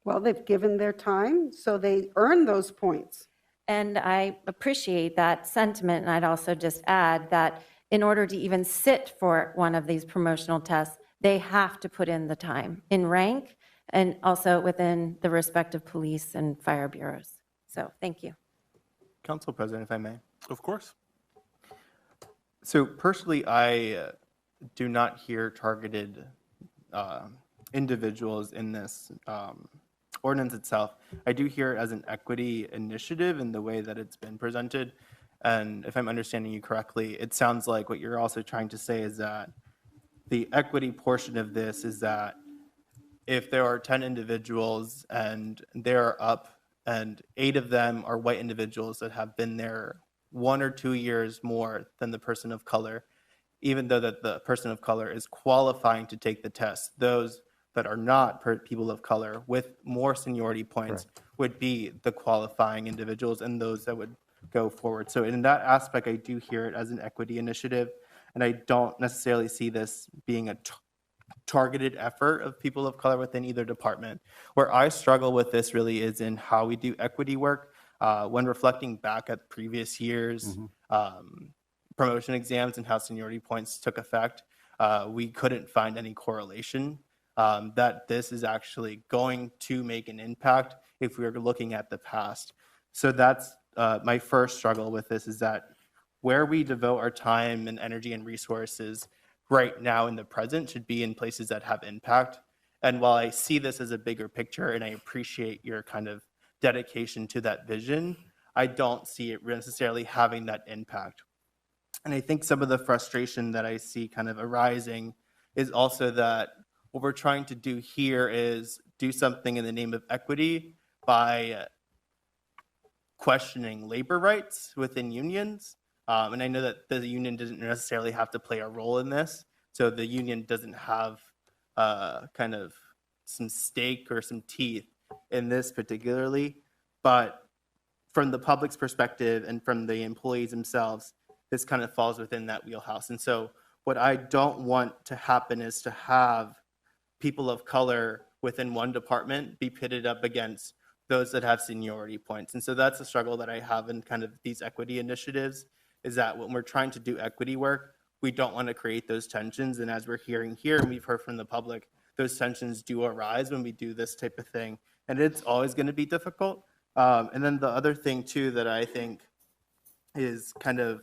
Well, they've given their time, so they earn those points. And I appreciate that sentiment, and I'd also just add that in order to even sit for one of these promotional tests, they have to put in the time in rank and also within the respective police and fire bureaus. So thank you. Council President, if I may. Of course. So personally, I do not hear targeted individuals in this ordinance itself, I do hear it as an equity initiative in the way that it's been presented. And if I'm understanding you correctly, it sounds like what you're also trying to say is that the equity portion of this is that if there are 10 individuals and they're up and 8 of them are white individuals that have been there 1 or 2 years more than the person of color, even though that the person of color is qualifying to take the test, those that are not people of color with more seniority points would be the qualifying individuals and those that would go forward. So in that aspect, I do hear it as an equity initiative, and I don't necessarily see this being a targeted effort of people of color within either department. Where I struggle with this really is in how we do equity work. When reflecting back at previous years, promotion exams and how seniority points took effect, we couldn't find any correlation that this is actually going to make an impact if we were looking at the past. So that's my first struggle with this, is that where we devote our time and energy and resources right now in the present should be in places that have impact. And while I see this as a bigger picture and I appreciate your kind of dedication to that vision, I don't see it necessarily having that impact. And I think some of the frustration that I see kind of arising is also that what we're trying to do here is do something in the name of equity by questioning labor rights within unions. And I know that the union doesn't necessarily have to play a role in this. So the union doesn't have kind of some stake or some teeth in this particularly. But from the public's perspective and from the employees themselves, this kind of falls within that wheelhouse. And so what I don't want to happen is to have people of color within one department be pitted up against those that have seniority points. And so that's the struggle that I have in kind of these equity initiatives, is that when we're trying to do equity work, we don't want to create those tensions. And as we're hearing here, and we've heard from the public, those tensions do arise when we do this type of thing. And it's always going to be difficult. And then the other thing too that I think is kind of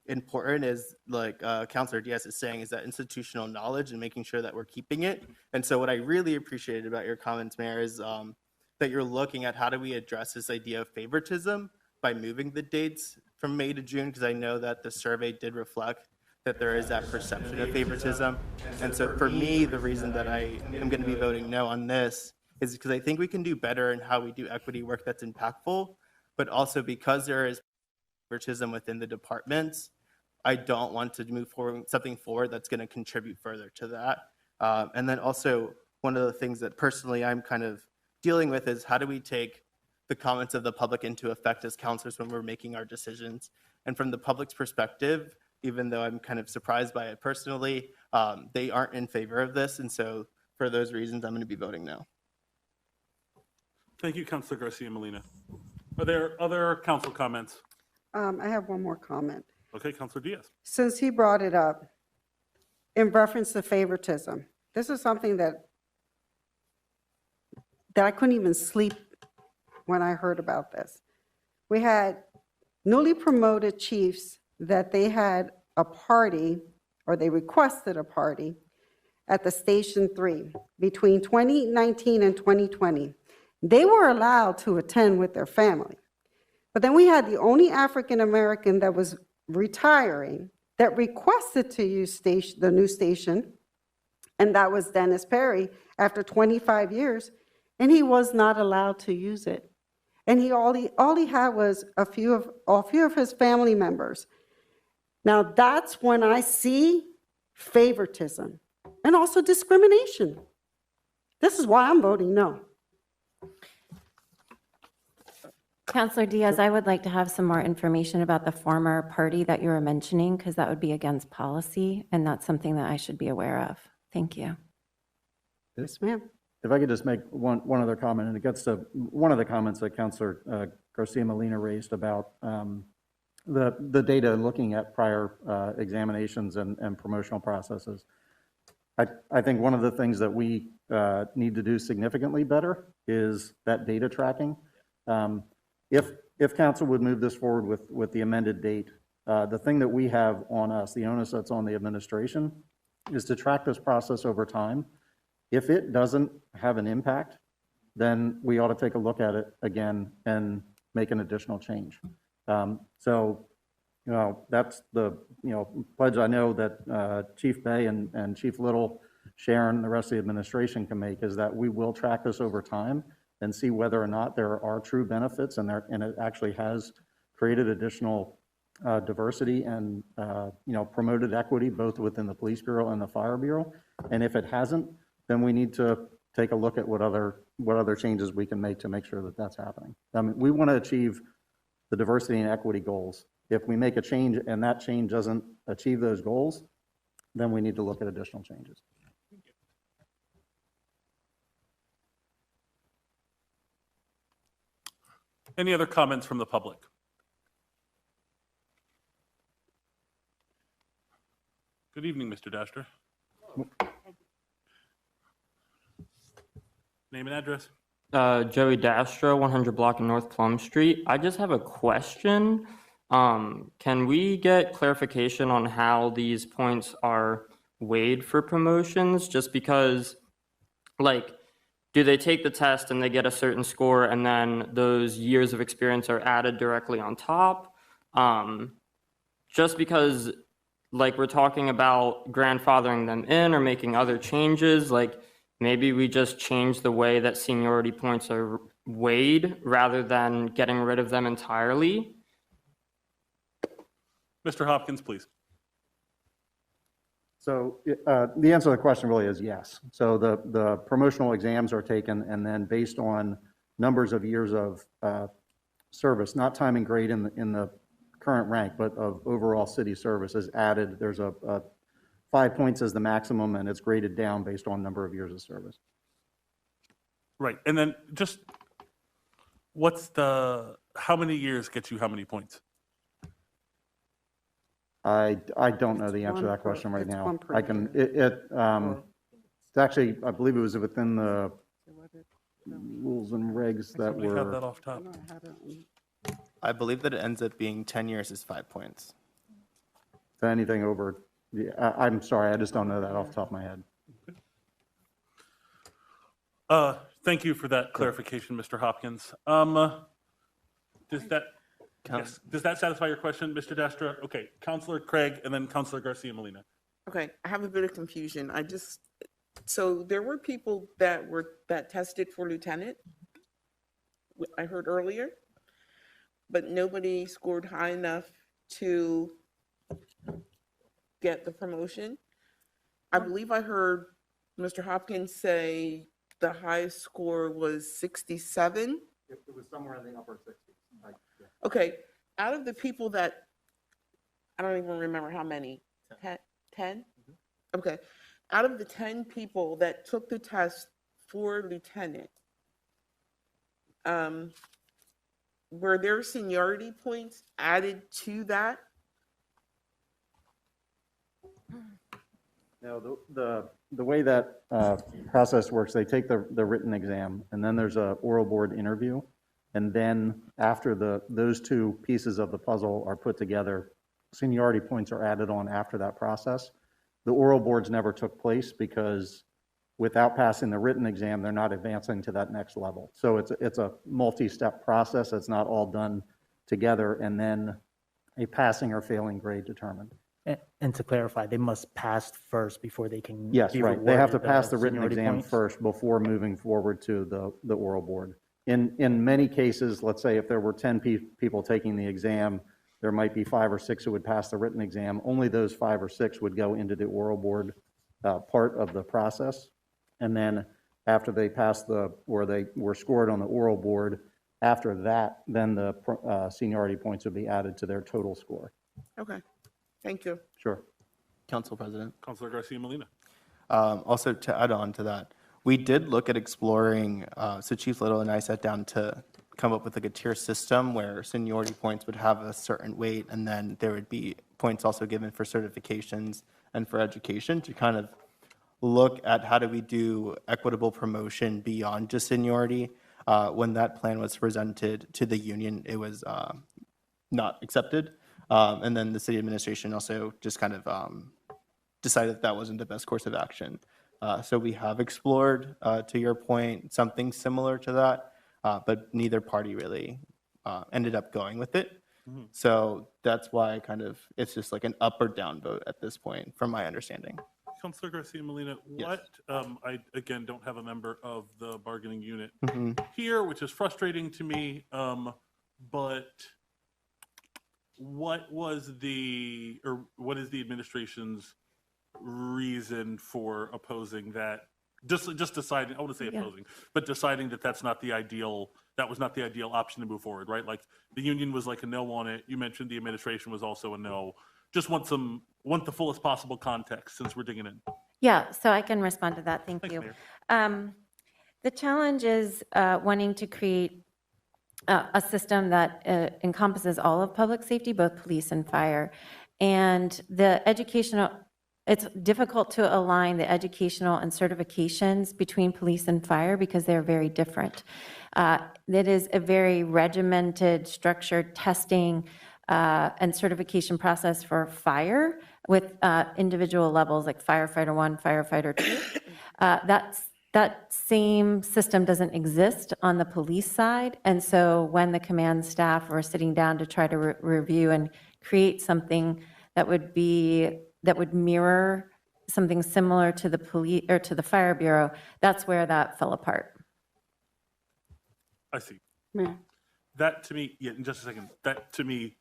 important is, like Councilor Diaz is saying, is that institutional knowledge and making sure that we're keeping it. And so what I really appreciated about your comments, Mayor, is that you're looking at how do we address this idea of favoritism by moving the dates from May to June, because I know that the survey did reflect that there is that perception of favoritism. And so for me, the reason that I am going to be voting no on this is because I think we can do better in how we do equity work that's impactful, but also because there is favoritism within the departments, I don't want to move something forward that's going to contribute further to that. And then also, one of the things that personally I'm kind of dealing with is how do we take the comments of the public into effect as counselors when we're making our decisions. And from the public's perspective, even though I'm kind of surprised by it personally, they aren't in favor of this. And so for those reasons, I'm going to be voting no. Thank you, Councilor Garcia Molina. Are there other council comments? I have one more comment. Okay, Councilor Diaz. Since he brought it up, in reference to favoritism, this is something that I couldn't even sleep when I heard about this. We had newly promoted chiefs that they had a party, or they requested a party, at the Station 3 between 2019 and 2020. They were allowed to attend with their family. But then we had the only African-American that was retiring that requested to use the new station, and that was Dennis Perry, after 25 years, and he was not allowed to use it. And all he had was a few of his family members. Now that's when I see favoritism and also discrimination. This is why I'm voting no. Councilor Diaz, I would like to have some more information about the former party that you were mentioning, because that would be against policy, and that's something that I should be aware of. Thank you. Yes, ma'am. If I could just make one other comment, and it gets to one of the comments that Councilor Garcia Molina raised about the data looking at prior examinations and promotional processes. I think one of the things that we need to do significantly better is that data tracking. If council would move this forward with the amended date, the thing that we have on us, the onus that's on the administration, is to track this process over time. If it doesn't have an impact, then we ought to take a look at it again and make an additional change. So, that's the, pledge I know that Chief Bay and Chief Little, Sharon, the rest of the administration can make, is that we will track this over time and see whether or not there are true benefits and it actually has created additional diversity and, promoted equity both within the Police Bureau and the Fire Bureau. And if it hasn't, then we need to take a look at what other changes we can make to make sure that that's happening. I mean, we want to achieve the diversity and equity goals. If we make a change and that change doesn't achieve those goals, then we need to look at additional changes. Any other comments from the public? Good evening, Mr. Dasher. Name and address. Joey Dastra, 100 block in North Plum Street. I just have a question. Can we get clarification on how these points are weighed for promotions? Just because, do they take the test and they get a certain score and then those years of experience are added directly on top? Just because, we're talking about grandfathering them in or making other changes, maybe we just change the way that seniority points are weighed rather than getting rid of them entirely. Mr. Hopkins, please. So the answer to the question really is yes. So the promotional exams are taken, and then based on numbers of years of service, not time and grade in the current rank, but of overall city service is added. There's a 5 points as the maximum, and it's graded down based on number of years of service. Right. And then just how many years gets you how many points? I don't know the answer to that question right now. I can, it's actually, I believe it was within the rules and regs that We have were. that off top. I believe that it ends up being 10 years is 5 points. Anything over, I'm sorry, I just don't know that off the top of my head. Thank you for that clarification, Mr. Hopkins. Does that satisfy your question, Mr. Dastra? Okay, Counselor Craig and then Counselor Garcia Molina. Okay, I have a bit of confusion. So there were people that tested for lieutenant, I heard earlier, but nobody scored high enough to get the promotion. I believe I heard Mr. Hopkins say the highest score was 67. It was somewhere in the upper 60s. Okay, out of the people that, I don't even remember how many, 10? Okay, out of the 10 people that took the test for lieutenant, were there seniority points added to that? No, the way that process works, they take the written exam, and then there's a oral board interview. And then after those two pieces of the puzzle are put together, seniority points are added on after that process. The oral boards never took place because without passing the written exam, they're not advancing to that next level. So it's a multi-step process. It's not all done together and then a passing or failing grade determined. And to clarify, they must pass first before they can. Yes, be right. They have to rewarded pass the written seniority exam points? first before moving forward to the oral board. In many cases, let's say if there were 10 people taking the exam, there might be 5 or 6 who would pass the written exam. Only those 5 or 6 would go into the oral board part of the process. And then after they passed or they were scored on the oral board, after that, then the seniority points would be added to their total score. Okay, thank you. Sure. Council President. Counselor Garcia Molina. Also, to add on to that, we did look at exploring, so Chief Little and I sat down to come up with a tier system where seniority points would have a certain weight, and then there would be points also given for certifications and for education to kind of look at how do we do equitable promotion beyond just seniority. When that plan was presented to the union, it was not accepted. And then the city administration also just kind of decided that wasn't the best course of action. So we have explored, to your point, something similar to that, but neither party really ended up going with it. Mhm. So that's why it's just like an up or down vote at this point, from my understanding. Councilor Garcia Molina, Yes. I, again, don't have a member of the bargaining unit Mhm. here, which is frustrating to me, but what is the administration's reason for opposing that? Just deciding, I wouldn't say Yeah. opposing, but deciding that that was not the ideal option to move forward, right? Like, the union was like a no on it. You mentioned the administration was also a no. Just want the fullest possible context since we're digging in. Yeah, so I can respond to that. Thank Thanks, you. Mayor. The challenge is wanting to create a system that encompasses all of public safety, both police and fire. And it's difficult to align the educational and certifications between police and fire because they're very different. It is a very regimented, structured testing and certification process for fire with individual levels like firefighter 1, firefighter 2. That same system doesn't exist on the police side. And so when the command staff were sitting down to try to review and create something that would mirror something similar to the police or to the fire bureau, that's where that fell apart. I see. Mayor. That to me, yeah, in just a second, that to me,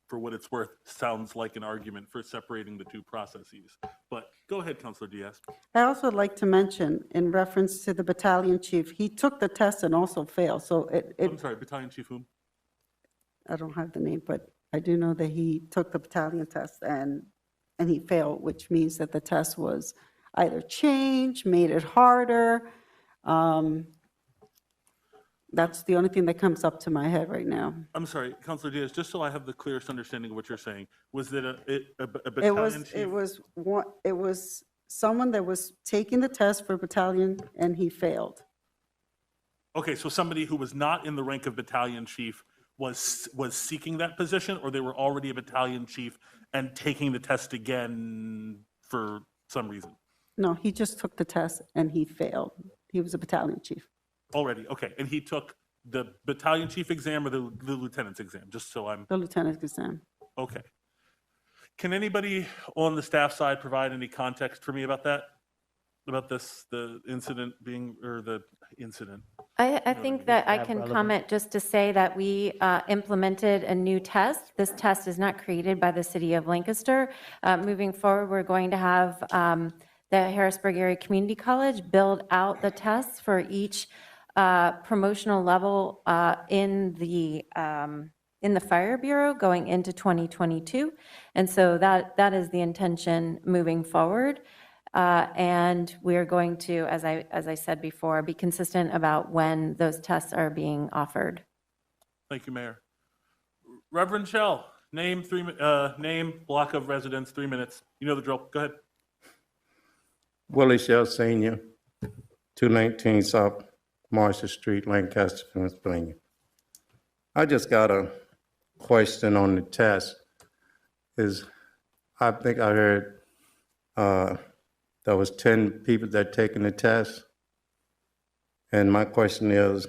for what it's worth, sounds like an argument for separating the two processes. But go ahead, Councilor Diaz. I also would like to mention, in reference to the battalion chief, he took the test and also failed, so I'm sorry, Battalion Chief whom? I don't have the name, but I do know that he took the battalion test and he failed, which means that the test was either changed, made it harder. That's the only thing that comes up to my head right now. I'm sorry, Councilor Diaz, just so I have the clearest understanding of what you're saying, was that a It battalion chief? it was someone that was taking the test for battalion and he failed. Okay, so somebody who was not in the rank of battalion chief was seeking that position, or they were already a battalion chief and taking the test again for some reason? No, he just took the test and he failed. He was a battalion chief. Already, okay. And he took the battalion chief exam or the lieutenant's exam, just so I'm, The lieutenant's exam. okay. Can anybody on the staff side provide any context for me about that? About the incident being, or the incident? I think that I can comment just to say that we implemented a new test. This test is not created by the city of Lancaster. Moving forward, we're going to have the Harrisburg Area Community College build out the tests for each promotional level in the Fire Bureau going into 2022. And so that is the intention moving forward. And we're going to, as I said before, be consistent about when those tests are being offered. Thank you, Mayor. Reverend Shell, name, block of residence, 3 minutes. You know the drill. Go ahead. Willie Shell Sr., 219 South Marshall Street, Lancaster, Pennsylvania. I just got a question on the test. I think I heard there was 10 people that taken the test. And my question is,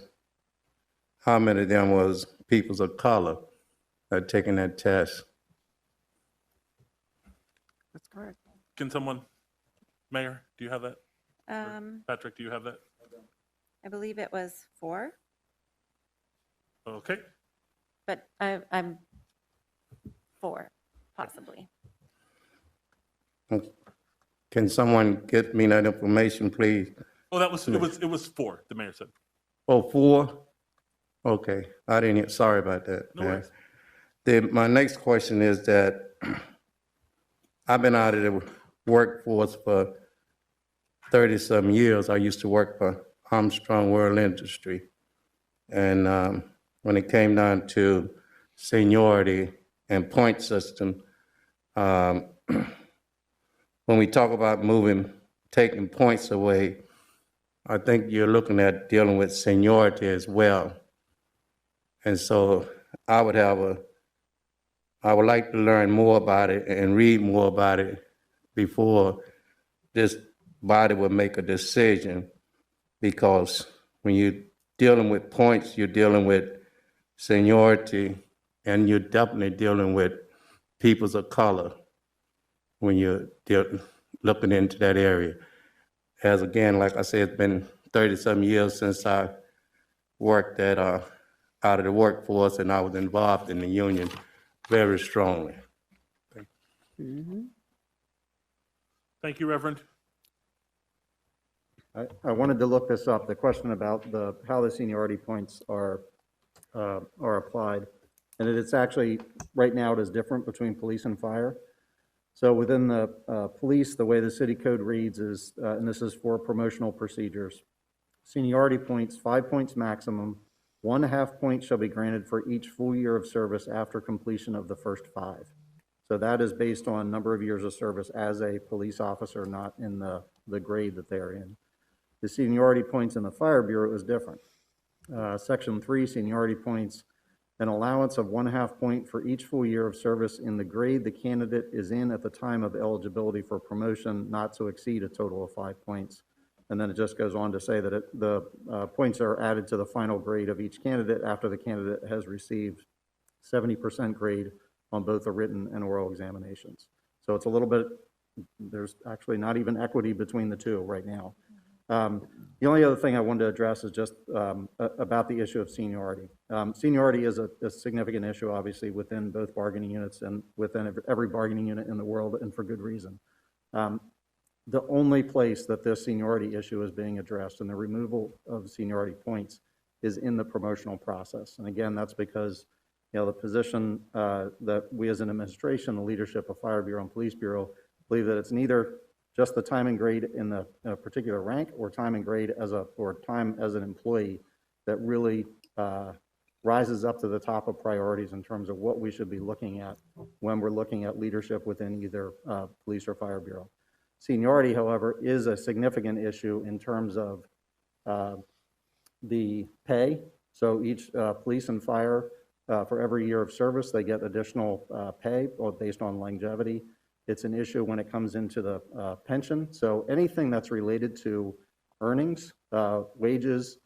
how many of them was peoples of color that taking that test? That's correct. Can someone, Mayor, do you have that? Or Patrick, do you have that? I believe it was 4, Okay. but I'm 4, possibly. Can someone get me that information, please? Oh, it was 4, the mayor said. Oh, 4? Okay, I didn't hear, sorry about that. No worries. My next question is that I've been out of the workforce for 30-some years. I used to work for Armstrong World Industry. And when it came down to seniority and point system, when we talk about taking points away, I think you're looking at dealing with seniority as well. And so I would like to learn more about it and read more about it before just body will make a decision, because when you're dealing with points, you're dealing with seniority, and you're definitely dealing with peoples of color when you're looking into that area. As again, like I said, it's been 30-some years since I worked out of the workforce, and I was involved in the union very strongly. Thank you, Reverend. I wanted to look this up, the question about how the seniority points are applied. And it's actually, right now, it is different between police and fire. So within the police, the way the city code reads is, and this is for promotional procedures, seniority points, 5 points maximum, 1.5 point shall be granted for each full year of service after completion of the first 5. So that is based on number of years of service as a police officer, not in the grade that they're in. The seniority points in the Fire Bureau is different. Section 3, seniority points, an allowance of 1.5 point for each full year of service in the grade the candidate is in at the time of eligibility for promotion, not to exceed a total of 5 points. And then it just goes on to say that the points are added to the final grade of each candidate after the candidate has received 70% grade on both the written and oral examinations. So it's a little bit, there's actually not even equity between the two right now. The only other thing I wanted to address is just about the issue of seniority. Seniority is a significant issue, obviously, within both bargaining units and within every bargaining unit in the world, and for good reason. The only place that this seniority issue is being addressed and the removal of seniority points is in the promotional process. And again, that's because the position that we as an administration, the leadership of Fire Bureau and Police Bureau, believe that it's neither just the time and grade in the particular rank or time and grade or time as an employee that really rises up to the top of priorities in terms of what we should be looking at when we're looking at leadership within either police or Fire Bureau. Seniority, however, is a significant issue in terms of the pay. So each police and fire, for every year of service, they get additional pay based on longevity. It's an issue when it comes into the pension. So anything that's related to earnings, wages,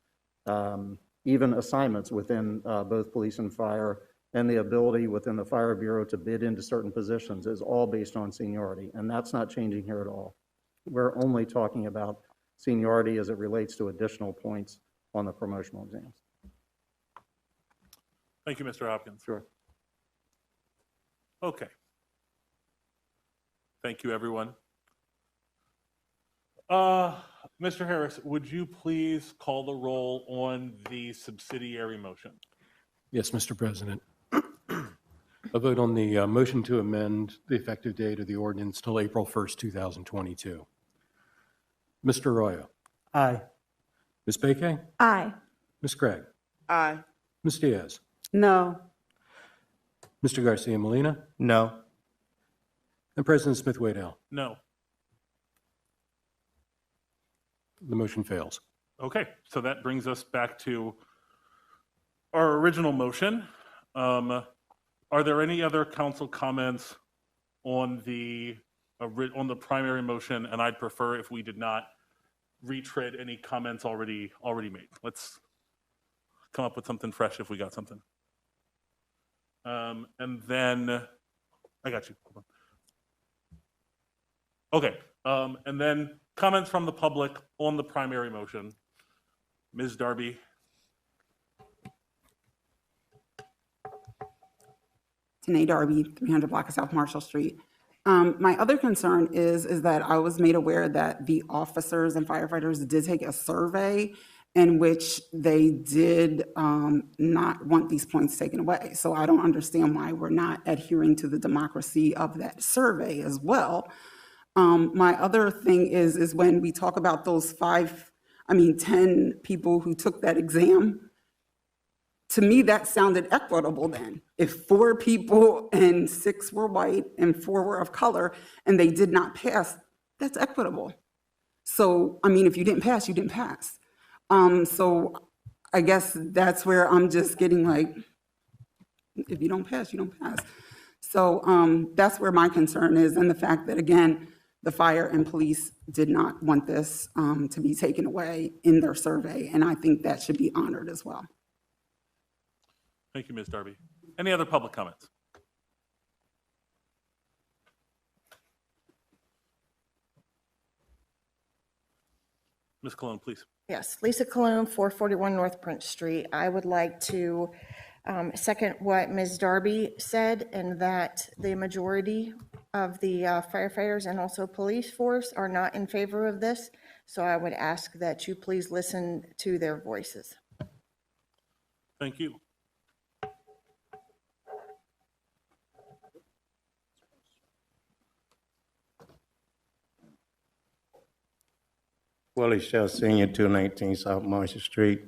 even assignments within both police and fire, and the ability within the Fire Bureau to bid into certain positions is all based on seniority, and that's not changing here at all. We're only talking about seniority as it relates to additional points on the promotional exams. Thank you, Mr. Hopkins. Sure. Okay. Thank you, everyone. Mr. Harris, would you please call the roll on the subsidiary motion? Yes, Mr. President. A vote on the motion to amend the effective date of the ordinance till April 1st, 2022. Mr. Arroyo. Aye. Ms. Bakay? Aye. Ms. Craig? Aye. Ms. Diaz? No. Mr. Garcia Molina? No. And President Smith-Waddell? No. The motion fails. Okay, so that brings us back to our original motion. Are there any other council comments on the primary motion? And I'd prefer if we did not retread any comments already made. Let's come up with something fresh if we got something. And then I got you. Hold on. Okay, and then comments from the public on the primary motion. Ms. Darby. Tanae Darby, 300 block of South Marshall Street. My other concern is that I was made aware that the officers and firefighters did take a survey in which they did not want these points taken away. So I don't understand why we're not adhering to the democracy of that survey as well. My other thing is when we talk about those 10 people who took that exam, to me, that sounded equitable then. If 4 people and 6 were white and 4 were of color and they did not pass, that's equitable. So, if you didn't pass, you didn't pass. So I guess that's where I'm just getting like, if you don't pass, you don't pass. So that's where my concern is, and the fact that, again, the fire and police did not want this to be taken away in their survey, and I think that should be honored as well. Thank you, Ms. Darby. Any other public comments? Ms. Cologne, please. Yes, Lisa Cologne, 441 North Prince Street. I would like to second what Ms. Darby said, and that the majority of the firefighters and also police force are not in favor of this. So I would ask that you please listen to their voices. Thank you. Willie Shell Senior, 219 South Marshall Street.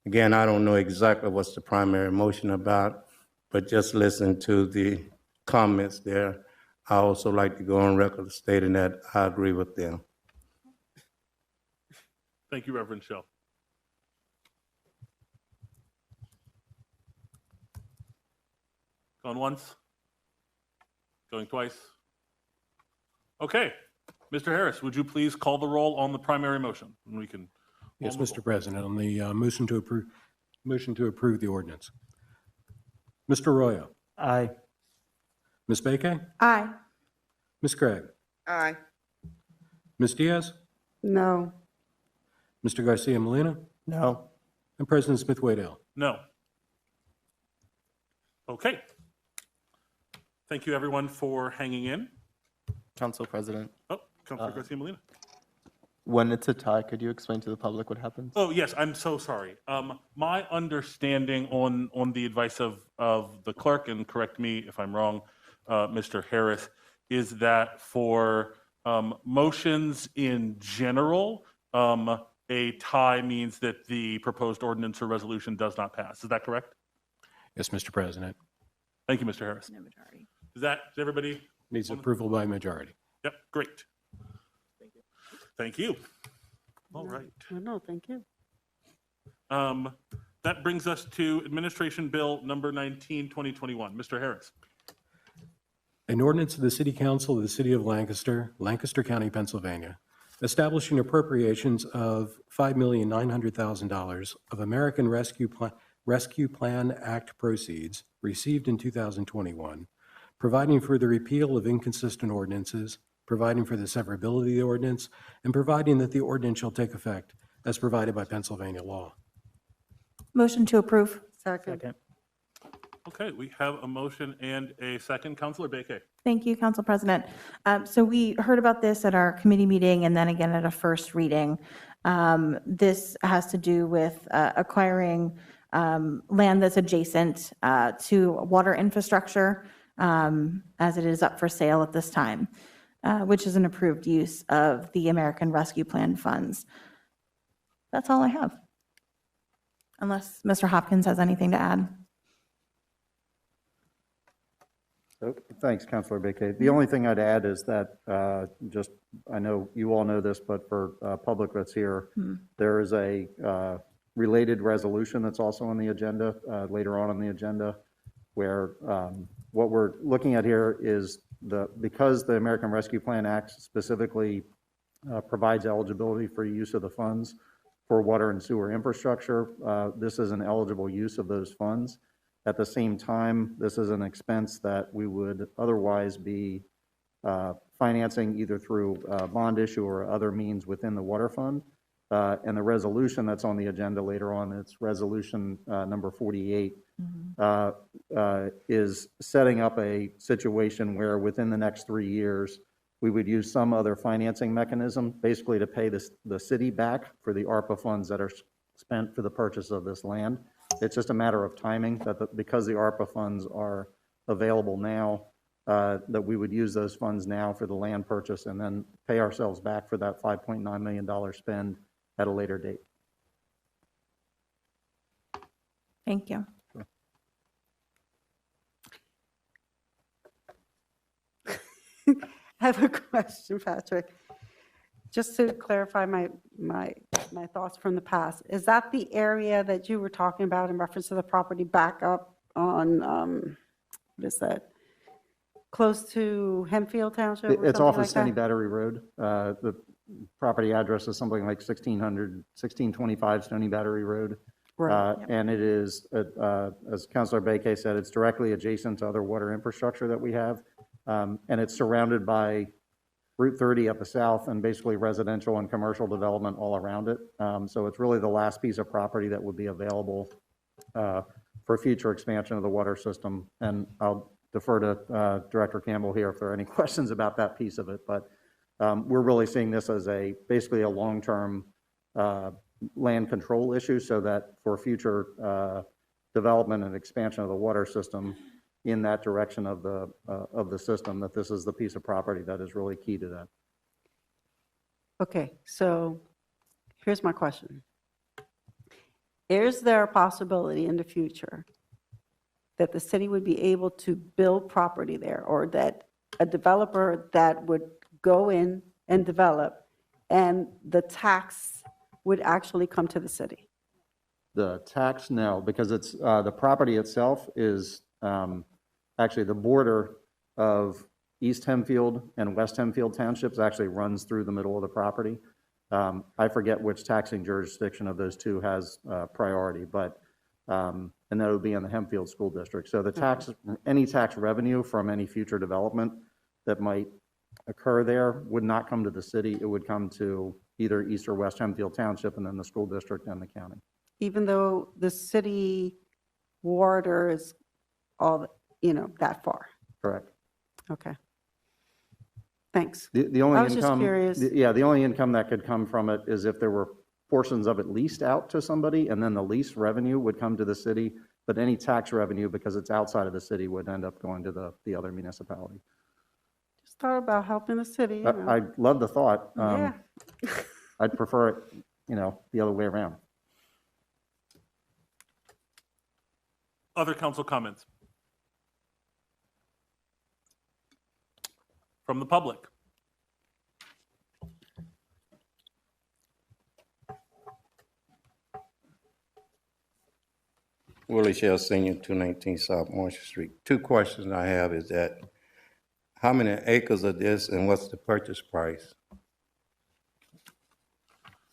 Again, I don't know exactly what's the primary motion about, but just listen to the comments there. I also like to go on record stating that I agree with them. Thank you, Reverend Shell. Going once? Going twice? Okay. Mr. Harris, would you please call the roll on the primary motion? And we can. Yes, Mr. President, on the motion to approve the ordinance. Mr. Arroyo. Aye. Ms. Bakay? Aye. Ms. Craig? Aye. Ms. Diaz? No. Mr. Garcia Molina? No. And President Smith-Waddell? No. Okay. Thank you, everyone, for hanging in. Council President, Oh, Councilor Garcia Molina. when it's a tie, could you explain to the public what happens? Oh, yes, I'm so sorry. My understanding on the advice of the clerk, and correct me if I'm wrong, Mr. Harris, is that for motions in general, a tie means that the proposed ordinance or resolution does not pass. Is that correct? Yes, Mr. President. Thank you, Mr. Harris. Is everybody? Needs approval by majority. Yep, great. Thank you. All right. No, thank you. That brings us to Administration Bill number 19, 2021. Mr. Harris. An ordinance of the City Council of the City of Lancaster, Lancaster County, Pennsylvania, establishing appropriations of $5,900,000 of American Rescue Plan Act proceeds received in 2021, providing for the repeal of inconsistent ordinances, providing for the severability of the ordinance, and providing that the ordinance shall take effect as provided by Pennsylvania law. Motion to approve. Second. Okay, we have a motion and a second. Councilor Bakay. Thank you, Council President. So we heard about this at our committee meeting and then again at a first reading. This has to do with acquiring land that's adjacent to water infrastructure as it is up for sale at this time, which is an approved use of the American Rescue Plan funds. That's all I have. Unless Mr. Hopkins has anything to add. Thanks, Councilor Bakay. The only thing I'd add is that I know you all know this, but for public that's here, there is a related resolution that's also on the agenda, later on the agenda, where what we're looking at here is because the American Rescue Plan Act specifically provides eligibility for use of the funds for water and sewer infrastructure, this is an eligible use of those funds. At the same time, this is an expense that we would otherwise be financing either through bond issue or other means within the water fund. And the resolution that's on the agenda later on, it's resolution number 48, is setting up a situation where within the next 3 years, we would use some other financing mechanism, basically to pay the city back for the ARPA funds that are spent for the purchase of this land. It's just a matter of timing that because the ARPA funds are available now, that we would use those funds now for the land purchase and then pay ourselves back for that $5.9 million spend at a later date. Thank you. I have a question, Patrick. Just to clarify my thoughts from the past, is that the area that you were talking about in reference to the property back up on, what is that? close to Hempfield Township or It's something off of like Stony that? Battery Road. The property address is something like 1625 Stony Battery Road. Right. And it is, as Councilor Bakay said, it's directly adjacent to other water infrastructure that we have. And it's surrounded by Route 30 at the south and basically residential and commercial development all around it. So it's really the last piece of property that would be available for future expansion of the water system. And I'll defer to Director Campbell here if there are any questions about that piece of it. But we're really seeing this as basically a long-term land control issue, so that for future development and expansion of the water system in that direction of the system, that this is the piece of property that is really key to that. Okay, so here's my question. Is there a possibility in the future that the city would be able to build property there, or that a developer that would go in and develop and the tax would actually come to the city? The tax, no, because it's, the property itself is actually the border of East Hempfield and West Hempfield Townships actually runs through the middle of the property. I forget which taxing jurisdiction of those two has priority, but, and that would be in the Hempfield School District. So the tax, any tax revenue from any future development that might occur there would not come to the city. It would come to either East or West Hempfield Township and then the school district and the county. Even though the city water is all, that far? Correct. Okay. Thanks. The only I was just income, curious. the only income that could come from it is if there were portions of it leased out to somebody, and then the lease revenue would come to the city, but any tax revenue, because it's outside of the city, would end up going to the other municipality. Just thought about helping the city. I love the thought. Yeah. I'd prefer it, the other way around. Other council comments? From the public? Willie Shell Senior, 219 South Marshall Street. Two questions I have is that, how many acres are this and what's the purchase price?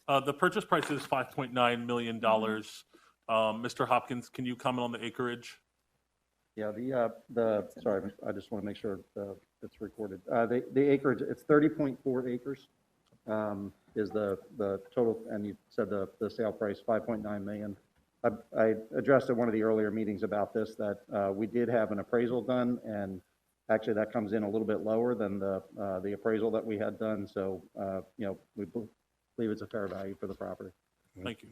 The purchase price is $5.9 million. Mr. Hopkins, can you comment on the acreage? Yeah, sorry, I just want to make sure it's recorded. The acreage, it's 30.4 acres is the total, and you said the sale price, 5.9 million. I addressed at one of the earlier meetings about this, that we did have an appraisal done, and actually that comes in a little bit lower than the appraisal that we had done. So, we believe it's a fair value for the property. Thank you.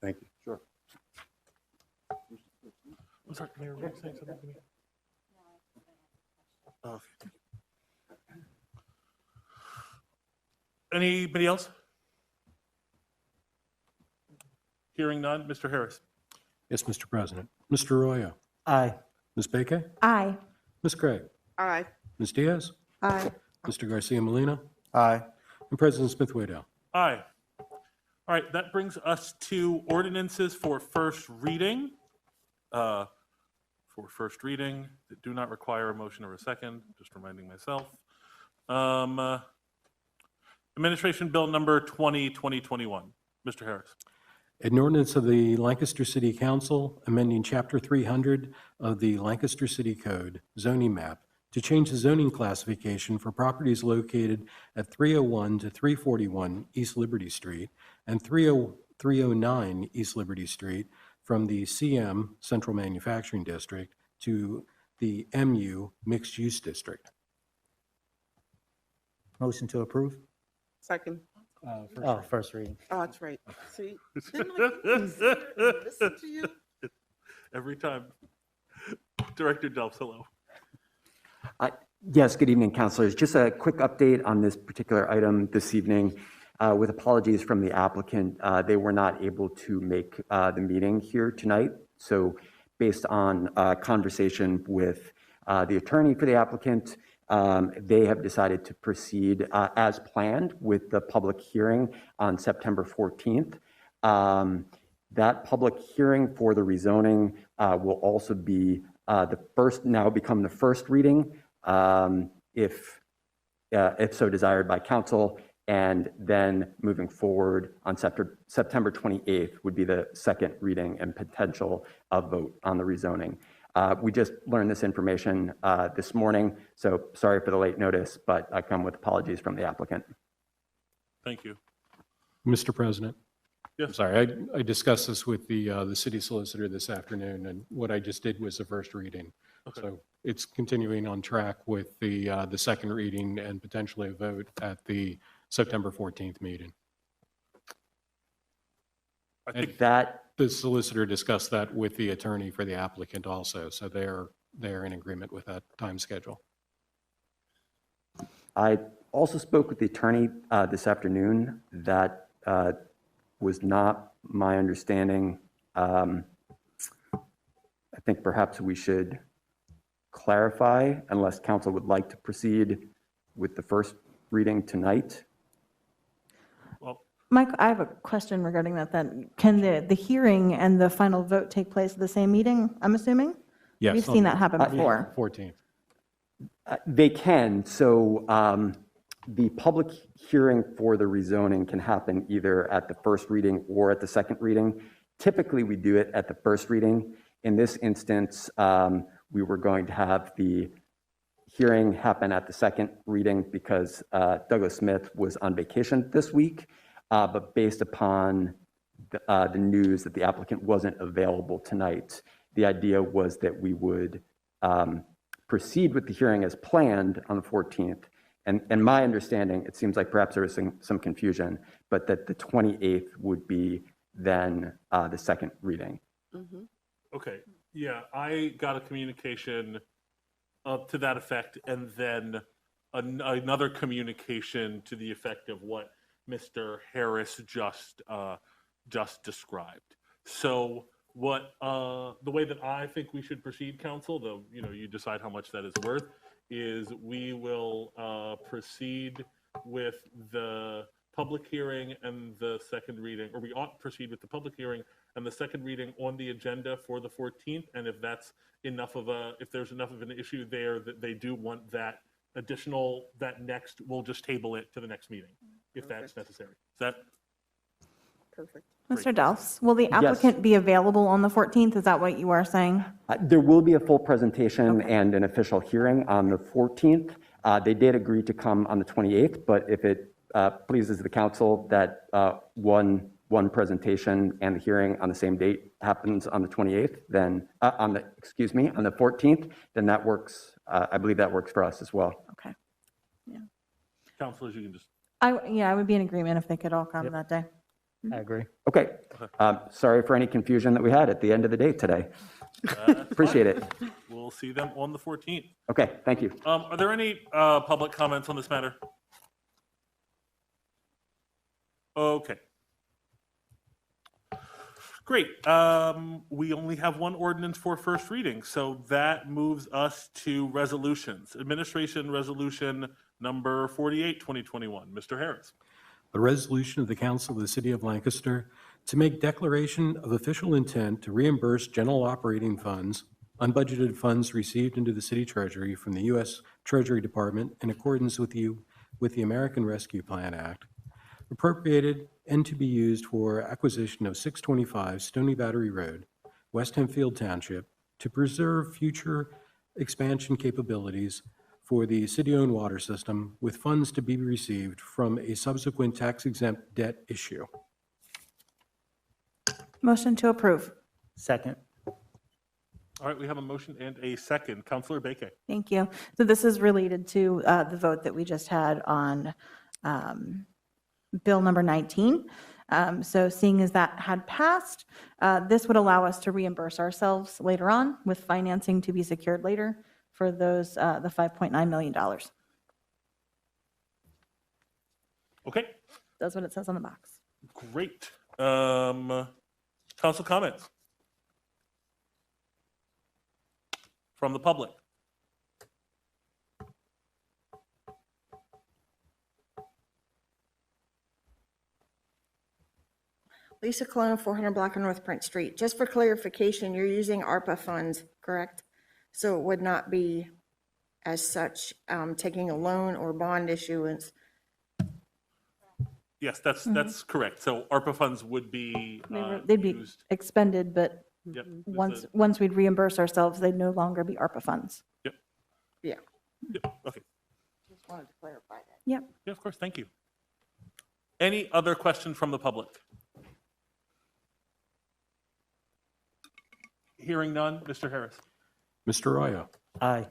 Thank you. Sure. I'm sorry, Mayor, were you saying something to me? Oh, okay. Anybody else? Hearing none, Mr. Harris. Yes, Mr. President. Mr. Arroyo. Aye. Ms. Bakay. Aye. Ms. Craig. Aye. Ms. Diaz. Aye. Mr. Garcia Molina. Aye. And President Smith Waddell. Aye. All right, that brings us to ordinances for first reading. For first reading that do not require a motion or a second, just reminding myself. Administration Bill number 2021. Mr. Harris. An ordinance of the Lancaster City Council amending Chapter 300 of the Lancaster City Code zoning map to change the zoning classification for properties located at 301 to 341 East Liberty Street and 309 East Liberty Street from the CM Central Manufacturing District to the MU Mixed Use District. Motion to approve? Second. First reading. Oh, that's right. See? Didn't I listen to you? Every time. Director Delps, hello. Yes, good evening, councilors. Just a quick update on this particular item this evening. With apologies from the applicant, they were not able to make the meeting here tonight. So based on conversation with the attorney for the applicant, they have decided to proceed as planned with the public hearing on September 14th. That public hearing for the rezoning will also be now become the first reading if so desired by council, and then moving forward on September 28th would be the second reading and potential of vote on the rezoning. We just learned this information this morning, so sorry for the late notice, but I come with apologies from the applicant. Thank you. Mr. President? Yes. Sorry, I discussed this with the city solicitor this afternoon, and what I just did was the first reading. Okay. So it's continuing on track with the second reading and potentially a vote at the September 14th meeting. I And think that the solicitor discussed that with the attorney for the applicant also, so they're in agreement with that time schedule. I also spoke with the attorney this afternoon. That was not my understanding. I think perhaps we should clarify, unless council would like to proceed with the first reading tonight. Well, Mike, I have a question regarding that then. Can the hearing and the final vote take place at the same meeting, I'm assuming? Yes. We've seen that happen before. 14th. They can. So the public hearing for the rezoning can happen either at the first reading or at the second reading. Typically, we do it at the first reading. In this instance, we were going to have the hearing happen at the second reading because Douglas Smith was on vacation this week. But based upon the news that the applicant wasn't available tonight, the idea was that we would proceed with the hearing as planned on the 14th. And my understanding, it seems like perhaps there was some confusion, but that the 28th would be then the second reading. Mhm. okay. Yeah, I got a communication to that effect, and then another communication to the effect of what Mr. Harris just described. So what the way that I think we should proceed, council, though you decide how much that is worth, is we will proceed with the public hearing and the second reading, or we ought to proceed with the public hearing and the second reading on the agenda for the 14th. And if that's enough of if there's enough of an issue there that they do want that next, we'll just table it to the next meeting if that's necessary. Is that Perfect. Mr. Delfs, will the applicant be available on the 14th? Is that what you are saying? There will be a full presentation and an official hearing on the 14th. They did agree to come on the 28th, but if it pleases the council that one presentation and the hearing on the same date happens on the 28th, then on the 14th, then that works. I believe that works for us as well. Okay. Yeah. councilors, you can just I would be in agreement if they could all come that day. I agree. Okay. Sorry for any confusion that we had at the end of the day today. Appreciate it. We'll see them on the 14th. Okay, thank you. Are there any public comments on this matter? Okay. Great. We only have one ordinance for first reading, so that moves us to resolutions. Administration Resolution Number 48, 2021. Mr. Harris. A resolution of the Council of the City of Lancaster to make declaration of official intent to reimburse general operating funds, unbudgeted funds received into the city treasury from the U.S. Treasury Department in accordance with the American Rescue Plan Act, appropriated and to be used for acquisition of 625 Stony Battery Road, West Hempfield Township, to preserve future expansion capabilities for the city-owned water system, with funds to be received from a subsequent tax-exempt debt issue. Motion to approve. Second. All right, we have a motion and a second. Councilor Baquet. Thank you. So this is related to the vote that we just had on Bill number 19. So seeing as that had passed, this would allow us to reimburse ourselves later on with financing to be secured later for those, the $5.9 million. Okay. That's what it says on the box. Great. Council comments from the public. Lisa Cologne, 400 Block on North Prince Street. Just for clarification, you're using ARPA funds, correct? So it would not be as such, taking a loan or bond issuance. Yes, that's correct. So ARPA funds would be They'd be used. expended, but Yep. it's once we'd reimburse ourselves, they'd no longer be ARPA funds. Yep. Yeah. Yep. Okay. Just wanted to clarify that. Yep. Yeah, of course. Thank you. Any other questions from the public? Hearing none. Mr. Harris. Mr. Arroyo. Aye.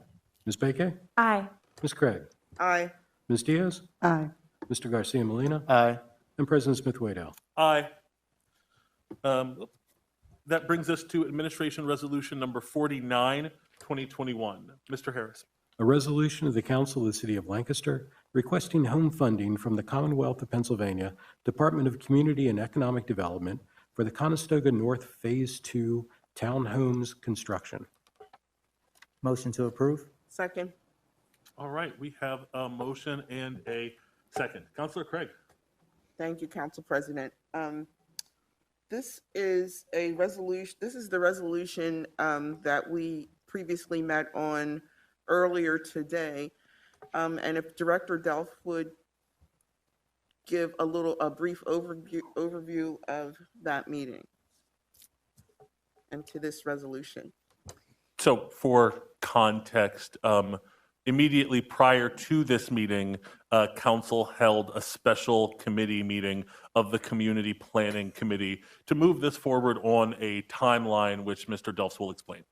Ms. Beke? Aye. Ms. Craig? Aye. Ms. Diaz? Aye. Mr. Garcia Molina, Aye. and President Smith-Waddell. Aye. That brings us to Administration Resolution number 49, 2021. Mr. Harris. A resolution of the Council of the City of Lancaster requesting home funding from the Commonwealth of Pennsylvania Department of Community and Economic Development for the Conestoga North Phase 2 townhomes construction. Motion to approve? Second. All right, we have a motion and a second. Councilor Craig. Thank you, Council President. This is a resolution, this is the resolution that we previously met on earlier today. And if Director Delph would give a brief overview of that meeting and to this resolution. So for context, immediately prior to this meeting, council held a special committee meeting of the Community Planning Committee to move this forward on a timeline, which Mr. Delfs will explain.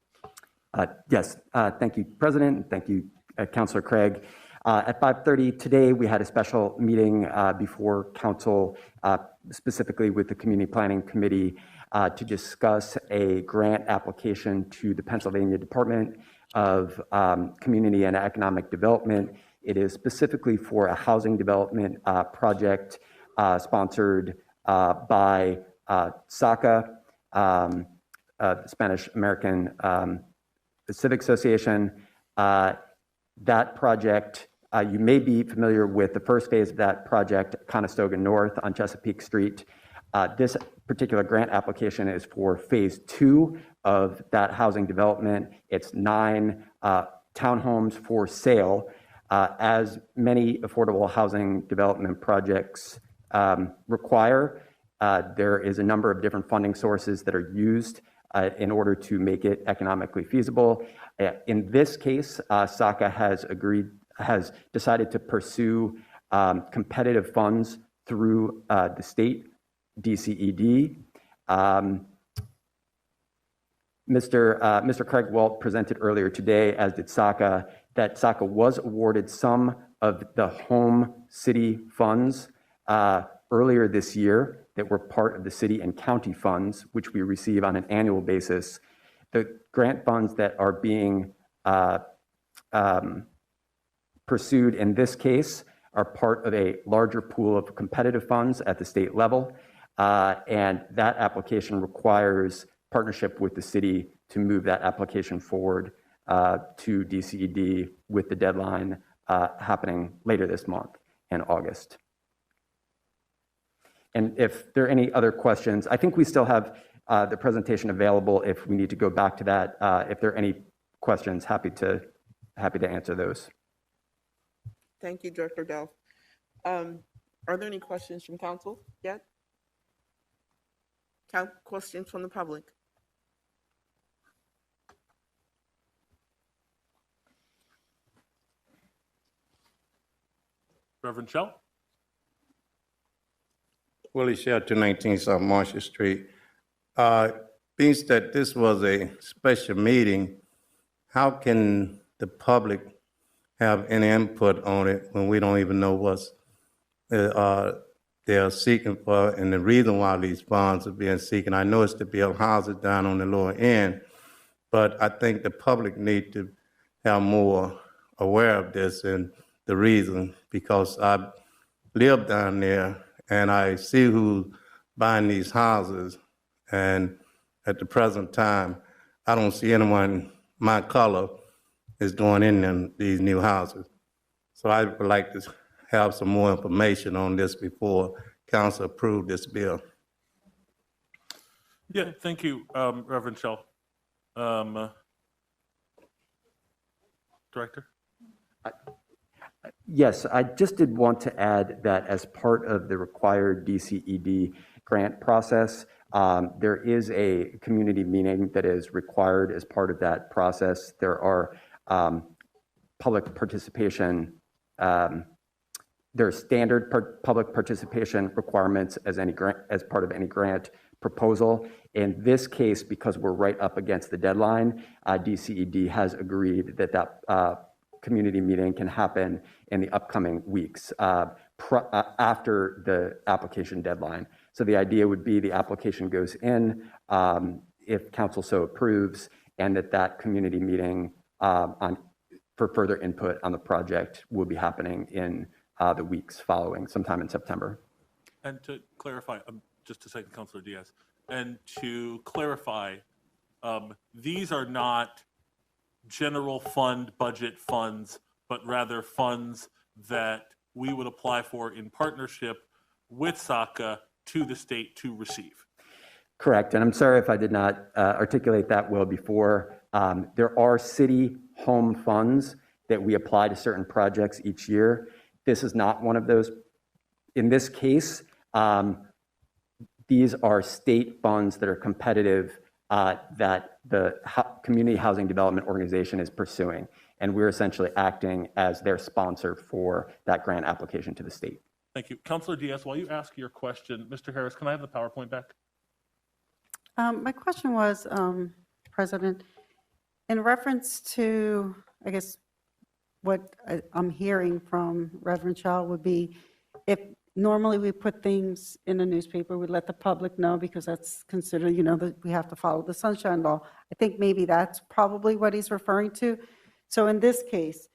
Yes, thank you, President, and thank you, Councilor Craig. At 5:30 today, we had a special meeting before council, specifically with the Community Planning Committee, to discuss a grant application to the Pennsylvania Department of Community and Economic Development. It is specifically for a housing development project sponsored by SACA, the Spanish American Civic Association. That project, you may be familiar with the first phase of that project, Conestoga North on Chesapeake Street. This particular grant application is for phase 2 of that housing development. It's 9 townhomes for sale. As many affordable housing development projects require, there is a number of different funding sources that are used in order to make it economically feasible. In this case, SACA has decided to pursue competitive funds through the state DCED. Mr. Craig Walt presented earlier today, as did SACA, that SACA was awarded some of the home city funds earlier this year that were part of the city and county funds, which we receive on an annual basis. The grant funds that are being pursued in this case are part of a larger pool of competitive funds at the state level. And that application requires partnership with the city to move that application forward to DCED, with the deadline happening later this month in August. And if there are any other questions, I think we still have the presentation available if we need to go back to that. If there are any questions, happy to answer those. Thank you, Director Delph. Are there any questions from council yet? Questions from the public? Reverend Shell? Willie Shell, 219 South Marshall Street. Being that this was a special meeting, how can the public have any input on it when we don't even know what's they're seeking for, and the reason why these funds are being seeking? I know it's to build houses down on the lower end, but I think the public need to have more aware of this and the reason, because I live down there and I see who's buying these houses, and at the present time, I don't see anyone my color is going in these new houses. So I would like to have some more information on this before council approve this bill. Yeah, thank you, Reverend Shell. Director? Yes, I just did want to add that as part of the required DCED grant process, there is a community meeting that is required as part of that process. There are public participation, there are standard public participation requirements as part of any grant proposal. In this case, because we're right up against the deadline, DCED has agreed that community meeting can happen in the upcoming weeks after the application deadline. So the idea would be the application goes in if council so approves, and that community meeting for further input on the project will be happening in the weeks following, sometime in September. And to clarify, just a second, Councilor Diaz, and to clarify, these are not general fund budget funds, but rather funds that we would apply for in partnership with SACA to the state to receive. Correct, and I'm sorry if I did not articulate that well before. There are city home funds that we apply to certain projects each year. This is not one of those. In this case, these are state funds that are competitive that the Community Housing Development Organization is pursuing. And we're essentially acting as their sponsor for that grant application to the state. Thank you. Councilor Diaz, while you ask your question, Mr. Harris, can I have the PowerPoint back? My question was, President, in reference to, I guess, what I'm hearing from Reverend Shaw would be, if normally we put things in a newspaper, we let the public know because that's considered, that we have to follow the sunshine law. I think maybe that's probably what he's referring to. So in this case,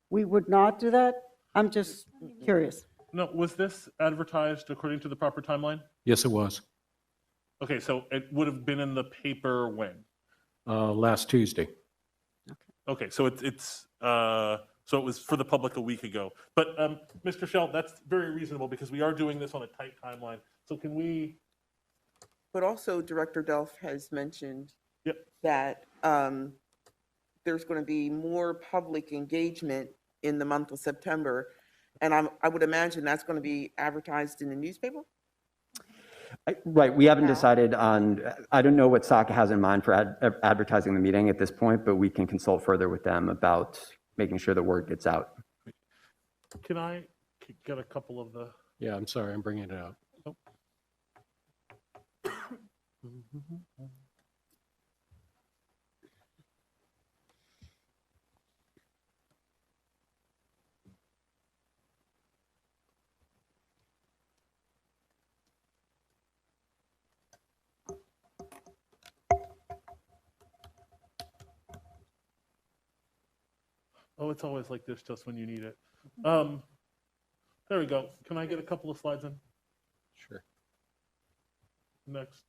we would not do that? I'm just curious. No, was this advertised according to the proper timeline? Yes, it was. Okay, so it would have been in the paper when? Last Tuesday. Okay, so so it was for the public a week ago. But Mr. Schell, that's very reasonable because we are doing this on a tight timeline. So can we? But also Director Delph has mentioned Yep. that there's going to be more public engagement in the month of September. And I would imagine that's going to be advertised in the newspaper? Right, we haven't decided on, I don't know what SACA has in mind for advertising the meeting at this point, but we can consult further with them about making sure the word gets out. Can I get a couple of the? Yeah, I'm sorry, I'm bringing it out. Oh. Oh, it's always like this just when you need it. There we go. Can I get a couple of slides in? Sure. Next.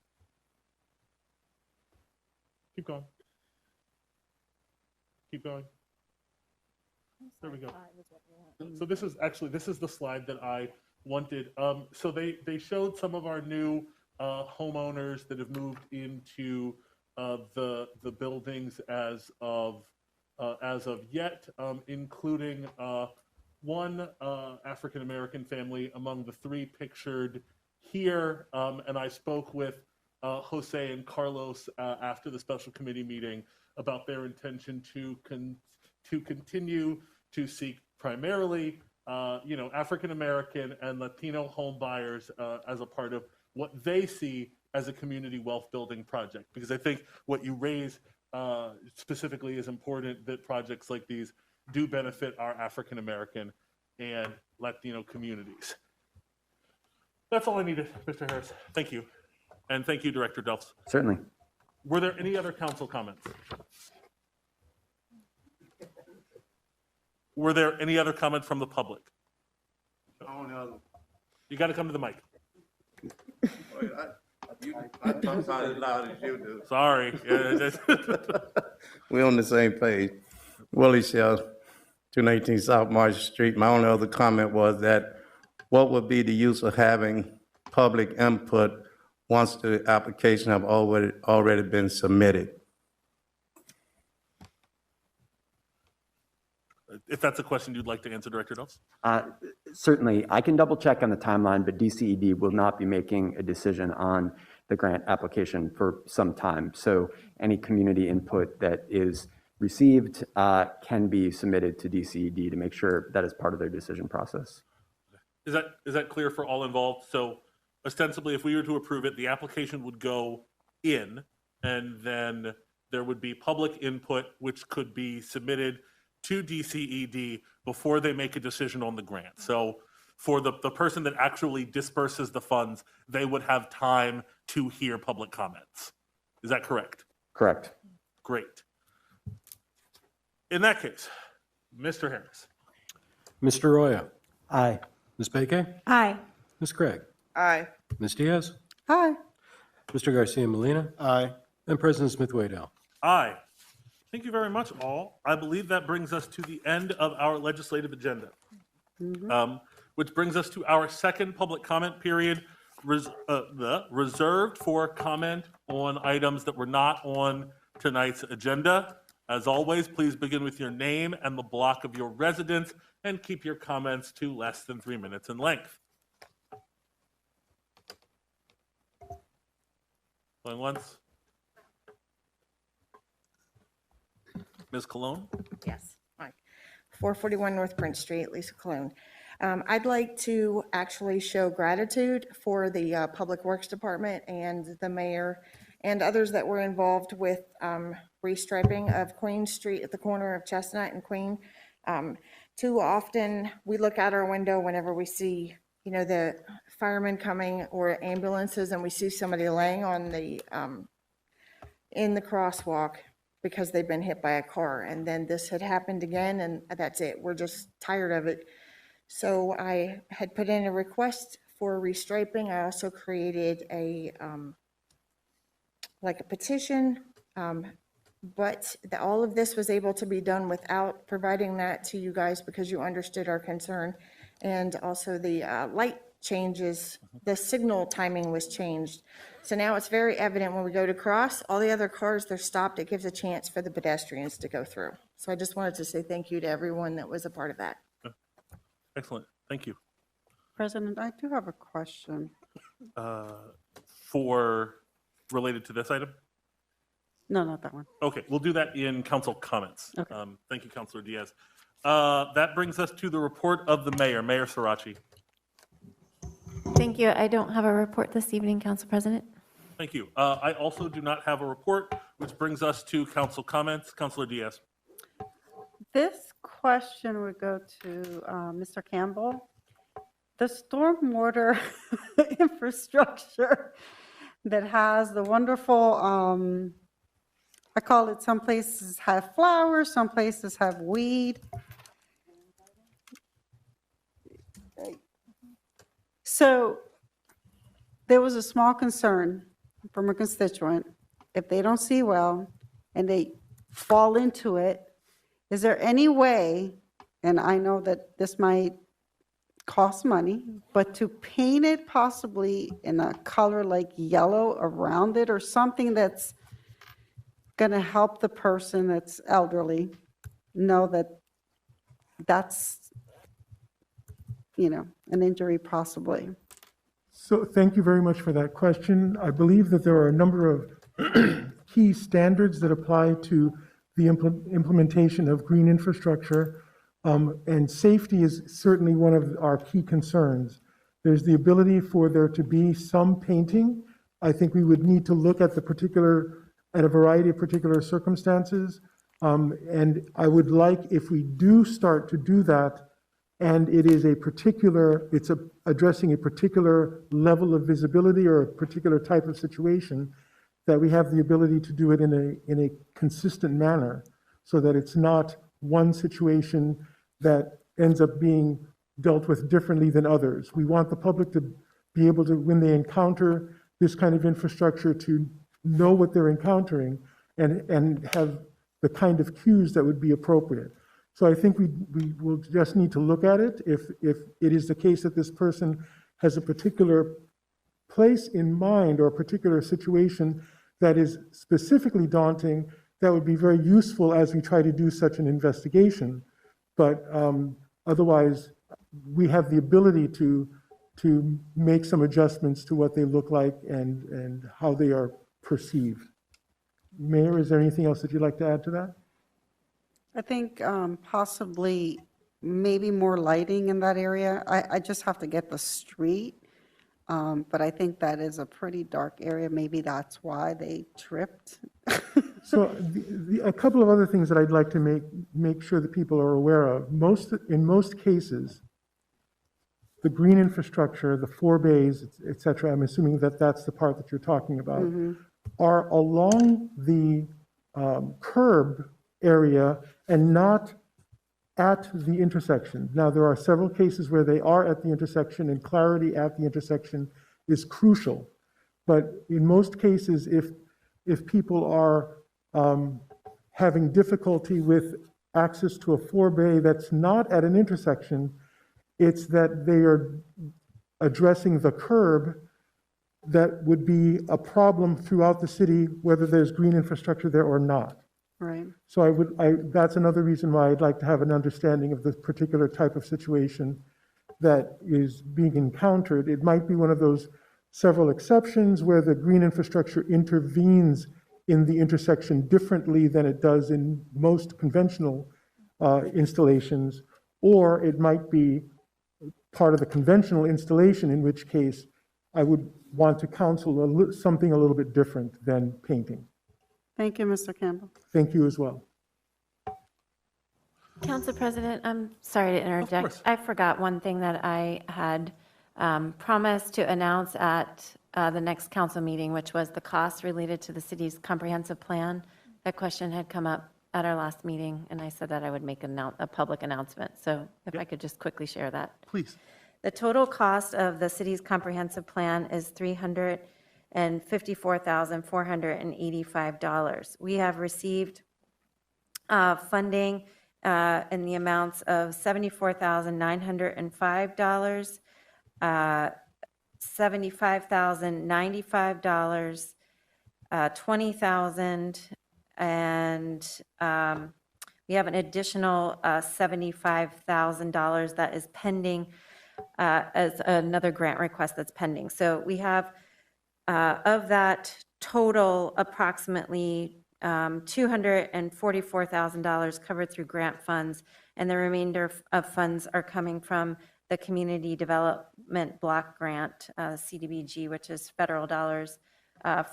Keep going. Keep going. There we go. So this is the slide that I wanted. So they showed some of our new homeowners that have moved into the buildings as of yet, including one African-American family among the three pictured here. And I spoke with Jose and Carlos after the special committee meeting about their intention to continue to seek primarily, African-American and Latino home buyers as a part of what they see as a community wealth building project. Because I think what you raise specifically is important, that projects like these do benefit our African American and Latino communities. That's all I needed, Mr. Harris. Thank you. And thank you, Director Delphs. Certainly. Were there any other council comments? Were there any other comments from the public? You got to come to the mic. I talk about it as loud as you do. Sorry. We're on the same page. Willie Shell, 219 South Marsh Street. My only other comment was that what would be the use of having public input once the application have already been submitted? if that's a question you'd like to answer, Director Dulles. Certainly, I can double check on the timeline, but DCED will not be making a decision on the grant application for some time. So any community input that is received can be submitted to DCED to make sure that is part of their decision process. Is that clear for all involved? So ostensibly, if we were to approve it, the application would go in, and then there would be public input, which could be submitted to DCED before they make a decision on the grant. So for the person that actually disperses the funds, they would have time to hear public comments. Is that correct? Correct. Great. In that case, Mr. Harris. Mr. Roya. Aye. Ms. Beke? Aye. Ms. Craig? Aye. Ms. Diaz? Aye. Mr. Garcia Molina? Aye. And President Smith-Waddell. Aye. Thank you very much, all. I believe that brings us to the end of our legislative agenda, which brings us to our second public comment period, reserved for comment on items that were not on tonight's agenda. As always, please begin with your name and the block of your residence, and keep your comments to less than 3 minutes in length. Going once. Ms. Cologne? Yes, hi. 441 North Prince Street, Lisa Cologne. I'd like to actually show gratitude for the Public Works Department and the mayor and others that were involved with restriping of Queen Street at the corner of Chestnut and Queen. Too often, we look out our window whenever we see, the firemen coming or ambulances, and we see somebody laying on the, in the crosswalk because they've been hit by a car. And then this had happened again, and that's it. We're just tired of it. So I had put in a request for restriping. I also created a, like a petition, but all of this was able to be done without providing that to you guys because you understood our concern. And also the light changes, the signal timing was changed. So now it's very evident when we go to cross, all the other cars, they're stopped. It gives a chance for the pedestrians to go through. So I just wanted to say thank you to everyone that was a part of that. Excellent. Thank you. President, I do have a question. Related to this item? No, not that one. Okay, we'll do that in council comments. Okay. Thank you, Councilor Diaz. That brings us to the report of the mayor, Mayor Sirachi. Thank you. I don't have a report this evening, Council President. Thank you. I also do not have a report, which brings us to council comments. Councilor Diaz. This question would go to Mr. Campbell. The stormwater infrastructure that has the wonderful, I call it, some places have flowers, some places have weed. So there was a small concern from a constituent. If they don't see well and they fall into it, is there any way, and I know that this might cost money, but to paint it possibly in a color like yellow around it or something that's going to help the person that's elderly know that that's, an injury possibly? So thank you very much for that question. I believe that there are a number of key standards that apply to the implementation of green infrastructure, and safety is certainly one of our key concerns. There's the ability for there to be some painting. I think we would need to look at a variety of particular circumstances, and I would like, if we do start to do that, and it is addressing a particular level of visibility or a particular type of situation, that we have the ability to do it in a consistent manner so that it's not one situation that ends up being dealt with differently than others. We want the public to be able to, when they encounter this kind of infrastructure, to know what they're encountering and have the kind of cues that would be appropriate. So I think we will just need to look at it. If it is the case that this person has a particular place in mind or a particular situation that is specifically daunting, that would be very useful as we try to do such an investigation. But otherwise, we have the ability to make some adjustments to what they look like and how they are perceived. Mayor, is there anything else that you'd like to add to that? I think possibly maybe more lighting in that area. I just have to get the street, but I think that is a pretty dark area. Maybe that's why they tripped. So a couple of other things that I'd like to make sure that people are aware of. In most cases, the green infrastructure, the 4 bays, et cetera, I'm assuming that that's the part that you're talking about, are along the curb area and not at the intersection. Now, there are several cases where they are at the intersection, and clarity at the intersection is crucial. But in most cases, if people are having difficulty with access to a 4 bay that's not at an intersection, it's that they are addressing the curb that would be a problem throughout the city, whether there's green infrastructure there or not. Right. So that's another reason why I'd like to have an understanding of this particular type of situation that is being encountered. It might be one of those several exceptions where the green infrastructure intervenes in the intersection differently than it does in most conventional installations, or it might be part of the conventional installation, in which case I would want to counsel something a little bit different than painting. Thank you, Mr. Campbell. Thank you as well. Council President, I'm sorry to interject. I forgot one thing that I had promised to announce at the next council meeting, which was the costs related to the city's comprehensive plan. That question had come up at our last meeting, and I said that I would make a public announcement. So if I could just quickly share that. Please. The total cost of the city's comprehensive plan is $354,485. We have received funding in the amounts of $74,905, $75,095, $20,000, and we have an additional $75,000 that is pending as another grant request that's pending. So we have of that total approximately $244,000 covered through grant funds, and the remainder of funds are coming from the Community Development Block Grant, CDBG, which is federal dollars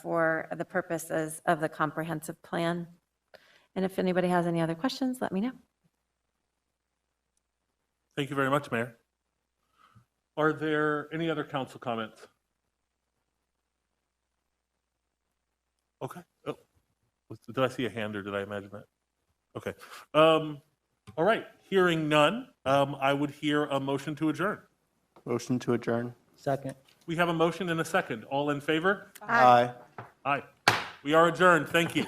for the purposes of the comprehensive plan. And if anybody has any other questions, let me know. Thank you very much, Mayor. Are there any other council comments? Okay. Oh, did I see a hand or did I imagine that? Okay. All right. Hearing none, I would hear a motion to adjourn. Motion to adjourn. Second. We have a motion and a second. All in favor? Aye. Aye. We are adjourned. Thank you.